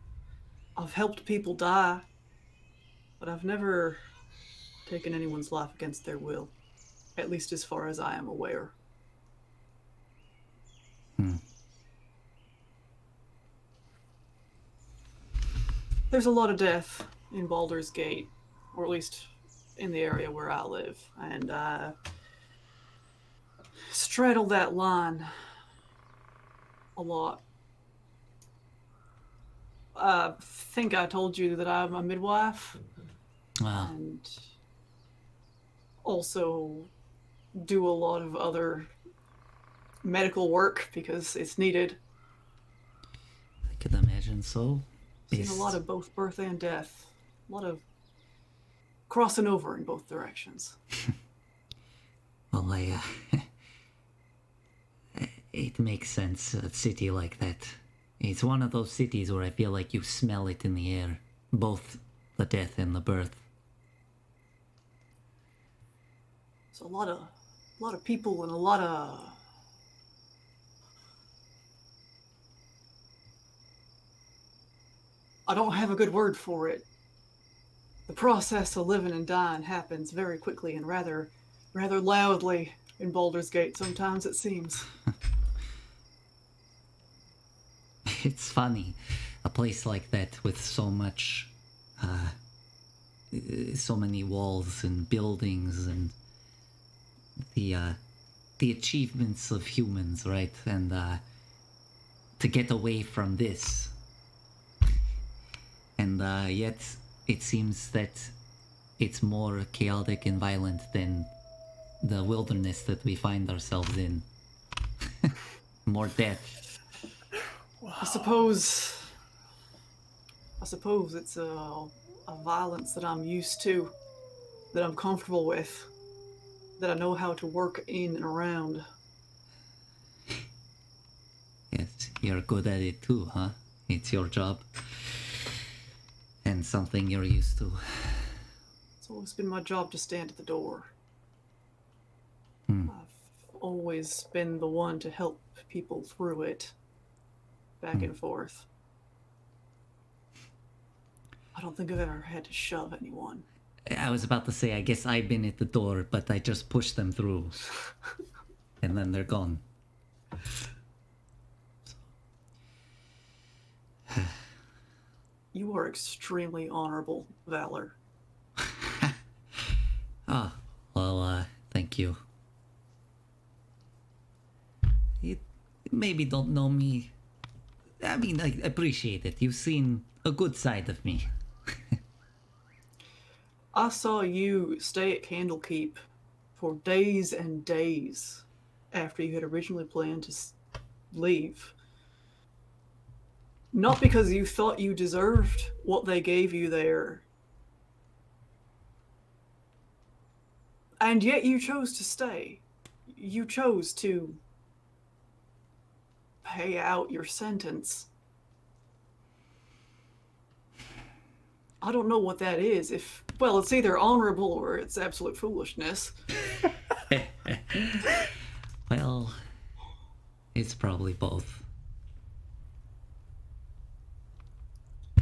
I've helped people die, but I've never taken anyone's life against their will. At least as far as I am aware. There's a lot of death in Baldur's Gate, or at least in the area where I live, and I straddle that line a lot. I think I told you that I'm a midwife, Well, and also do a lot of other medical work because it's needed. I could imagine so. Seen a lot of both birth and death. A lot of crossing over in both directions. Well, it makes sense, a city like that. It's one of those cities where I feel like you smell it in the air. Both the death and the birth. So a lot of lot of people and a lot of I don't have a good word for it. The process of living and dying happens very quickly and rather loudly in Baldur's Gate sometimes it seems. It's funny, a place like that with so much, so many walls and buildings and the achievements of humans, right? And to get away from this, and yet it seems that it's more chaotic and violent than the wilderness that we find ourselves in. More death. I suppose it's a violence that I'm used to, that I'm comfortable with, that I know how to work in and around. Yes, you're good at it too, huh? It's your job. And something you're used to. It's always been my job to stand at the door. Hmm. I've always been the one to help people through it, back and forth. I don't think I've ever had to shove anyone. I was about to say, I guess I've been at the door, but I just push them through. And then they're gone. You are extremely honorable, Valor. Ah, well, thank you. You maybe don't know me. I mean, I appreciate it. You've seen a good side of me. I saw you stay at Candlekeep for days and days after you had originally planned to leave. Not because you thought you deserved what they gave you there. And yet you chose to stay. You chose to pay out your sentence. I don't know what that is. Well, it's either honorable or it's absolute foolishness. Well, it's probably both.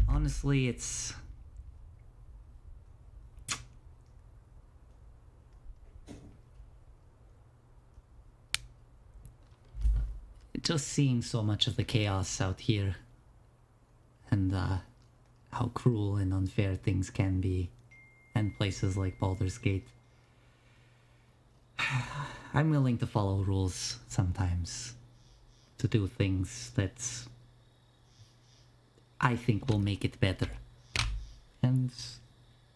Honestly, it's just seeing so much of the chaos out here and how cruel and unfair things can be in places like Baldur's Gate. I'm willing to follow rules sometimes, to do things that I think will make it better. And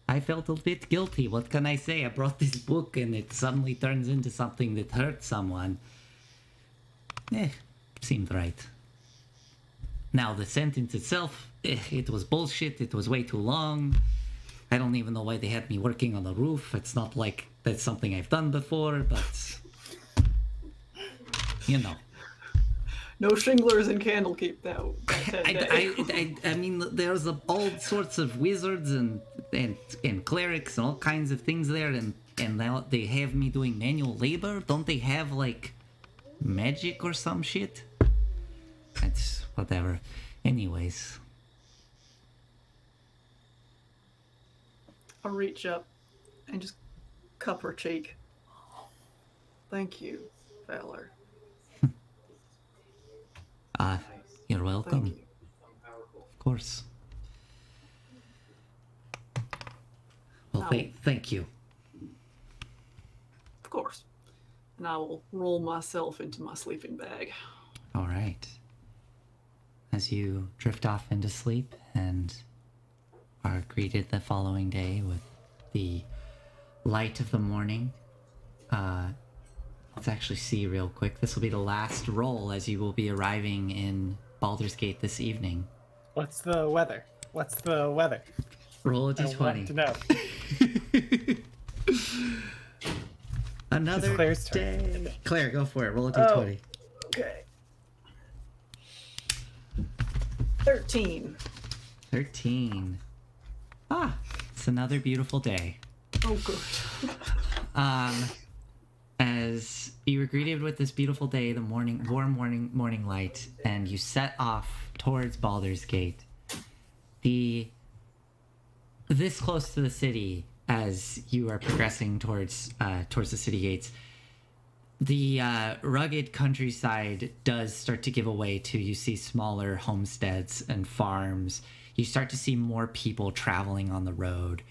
I felt a bit guilty. What can I say? I brought this book and it suddenly turns into something that hurt someone. Seemed right. Now, the sentence itself, it was bullshit. It was way too long. I don't even know why they had me working on the roof. It's not like that's something I've done before, but you know. No shinglers in Candlekeep, though. I mean, there's all sorts of wizards and clerics and all kinds of things there, and now they have me doing manual labor. Don't they have like magic or some shit? It's whatever. Anyways, I'll reach up and just cup her cheek. Thank you, Valor. you're welcome. Thank you. Of course. Well, No. thank you. Of course. And I will roll myself into my sleeping bag. All right. As you drift off into sleep and are greeted the following day with the light of the morning, let's actually see real quick. This will be the last roll as you will be arriving in Baldur's Gate this evening. What's the weather? Roll a I want to know. Another Claire's turn. day. Claire, go for it. Roll a d20. Okay. 13. 13. It's another beautiful day. Oh, good. as you were greeted with this beautiful day, the warm morning light, and you set off towards Baldur's Gate. This close to the city, as you are progressing towards the city gates, the rugged countryside does start to give away to, you see smaller homesteads and farms. You start to see more people traveling on the road.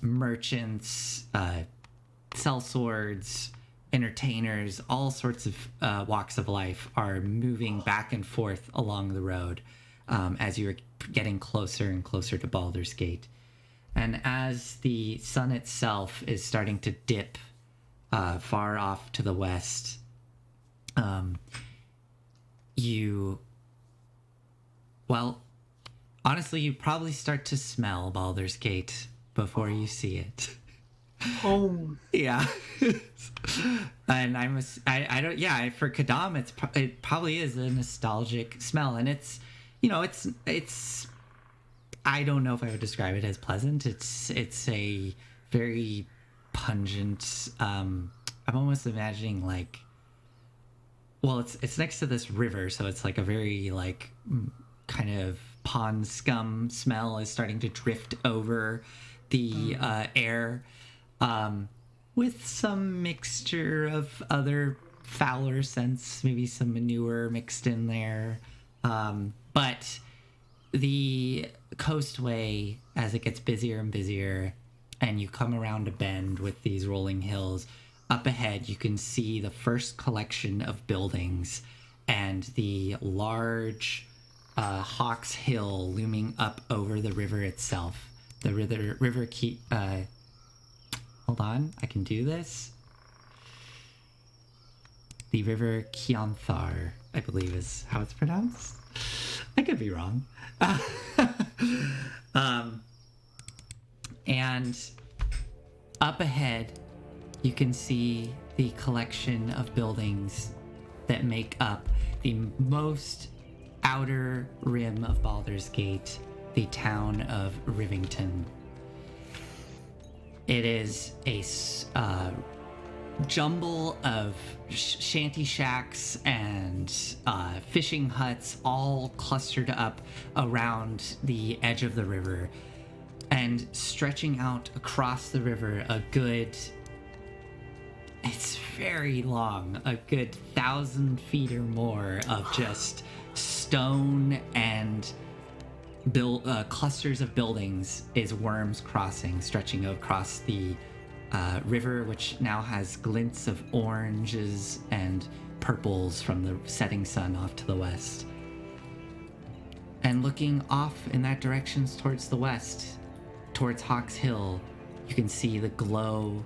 Merchants, sellswords, entertainers, all sorts of walks of life are moving back and forth along the road as you're getting closer and closer to Baldur's Gate. And as the sun itself is starting to dip far off to the west, honestly, you probably start to smell Baldur's Gate before you see it. Home. Yeah. And for Kadam, it probably is a nostalgic smell, and it's I don't know if I would describe it as pleasant. It's a very pungent. I'm almost imagining it's next to this river, so it's like a very kind of pond scum smell is starting to drift over the air, with some mixture of other fouler scents, maybe some manure mixed in there, but the coastway, as it gets busier and busier, and you come around a bend with these rolling hills, up ahead you can see the first collection of buildings and the large Hawks Hill looming up over the river itself. The river hold on, I can do this. The river Kianthar, I believe is how it's pronounced. I could be wrong. And up ahead, you can see the collection of buildings that make up the most outer rim of Baldur's Gate, the town of Rivington. It is a jumble of shanty shacks and fishing huts all clustered up around the edge of the river, and stretching out across the river it's very long, a good 1,000 feet or more of just stone and clusters of buildings is Worms Crossing, stretching across the river, which now has glints of oranges and purples from the setting sun off to the west. And looking off in that direction towards the west, towards Hawks Hill, you can see the glow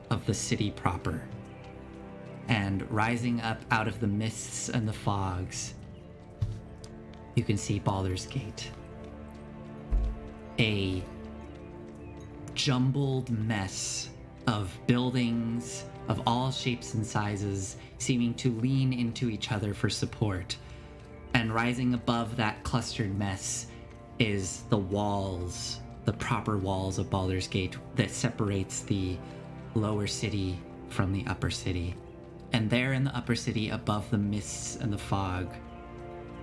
of the city proper. And rising up out of the mists and the fogs, you can see Baldur's Gate. A jumbled mess of buildings of all shapes and sizes, seeming to lean into each other for support. And rising above that clustered mess is the walls, the proper walls of Baldur's Gate that separates the lower city from the upper city. And there in the upper city, above the mists and the fog,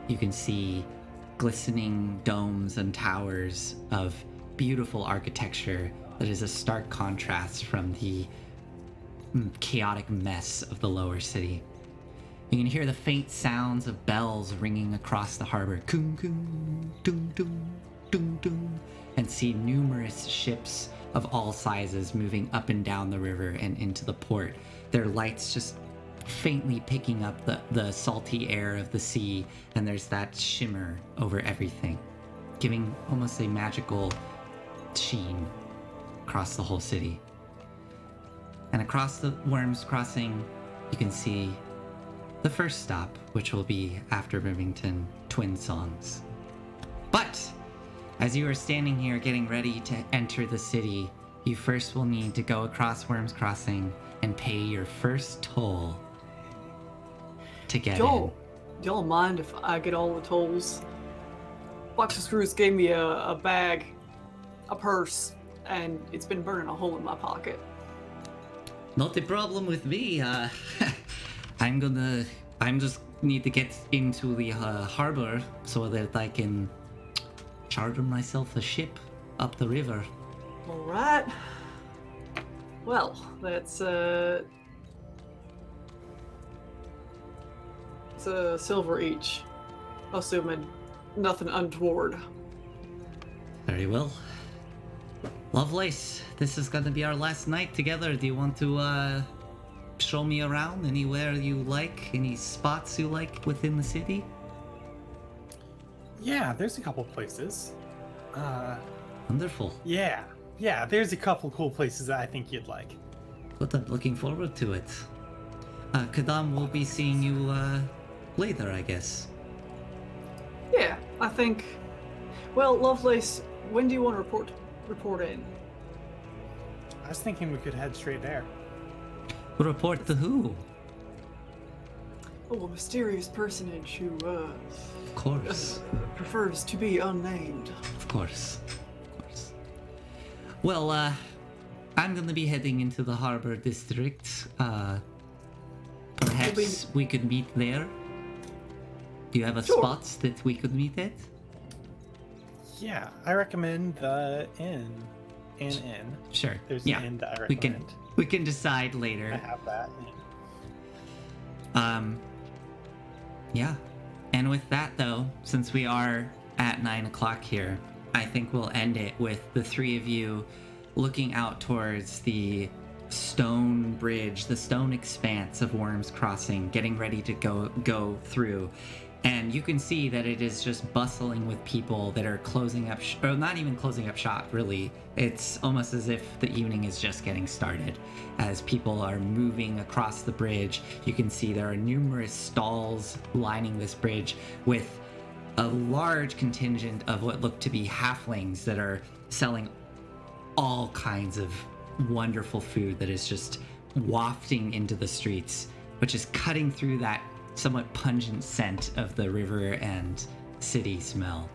you can see glistening domes and towers of beautiful architecture that is a stark contrast from the chaotic mess of the lower city. You can hear the faint sounds of bells ringing across the harbor, kung kung, dung dung, dung dung, and see numerous ships of all sizes moving up and down the river and into the port, their lights just faintly picking up the salty air of the sea, and there's that shimmer over everything, giving almost a magical sheen across the whole city. And across the Worms Crossing, you can see the first stop, which will be after Rivington, Twin Songs. But as you are standing here getting ready to enter the city, you first will need to go across Worms Crossing and pay your first toll to get in. Y'all mind if I get all the tolls? Box of Screws gave me a bag, a purse, and it's been burning a hole in my pocket. Not a problem with me. I'm just need to get into the harbor so that I can charter myself a ship up the river. All right. Well, that's it's a silver each, assuming nothing untoward. Very well. Lovelace, this is gonna be our last night together. Do you want to show me around anywhere you like? Any spots you like within the city? Yeah, there's a couple places. Wonderful. Yeah, there's a couple cool places that I think you'd like. Good, I'm looking forward to it. Kadam will be seeing you later, I guess. Yeah, I think. Well, Lovelace, when do you want to report in? I was thinking we could head straight there. Report to who? Oh, a mysterious personage who Of course. prefers to be unnamed. Of course. Of course. Well, I'm gonna be heading into the harbor district. Perhaps we could meet there. Do you have a Sure. spot that we could meet at? Yeah, I recommend the inn. Inn. Sure. There's yeah. an inn that I We recommend. we can decide I later. have that. Yeah. And with that though, since we are at 9 o'clock here, I think we'll end it with the three of you looking out towards the stone bridge, the stone expanse of Worm's Crossing, getting ready to go through. And you can see that it is just bustling with people that are closing up, or not even closing up shop, really. It's almost as if the evening is just getting started. As people are moving across the bridge, you can see there are numerous stalls lining this bridge with a large contingent of what look to be halflings that are selling all kinds of wonderful food that is just wafting into the streets, which is cutting through that somewhat pungent scent of the river and city smell.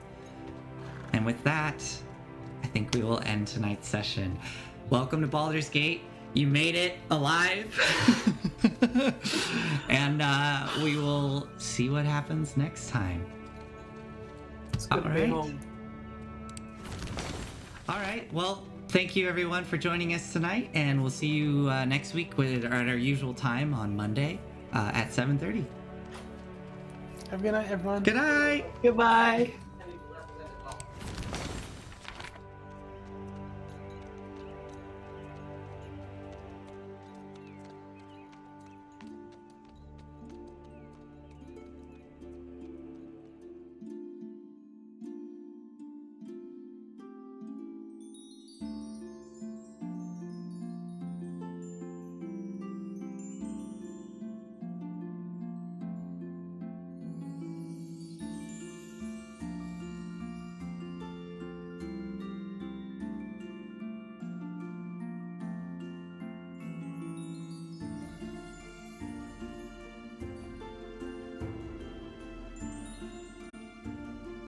And with that, I think we will end tonight's session. Welcome to Baldur's Gate. You made it alive. And we will see what happens next time. It's good to be Alright. home. All right. Well, thank you everyone for joining us tonight, and we'll see you next week at our usual time on Monday at 7:30. Have a good night, everyone. Good night. Goodbye.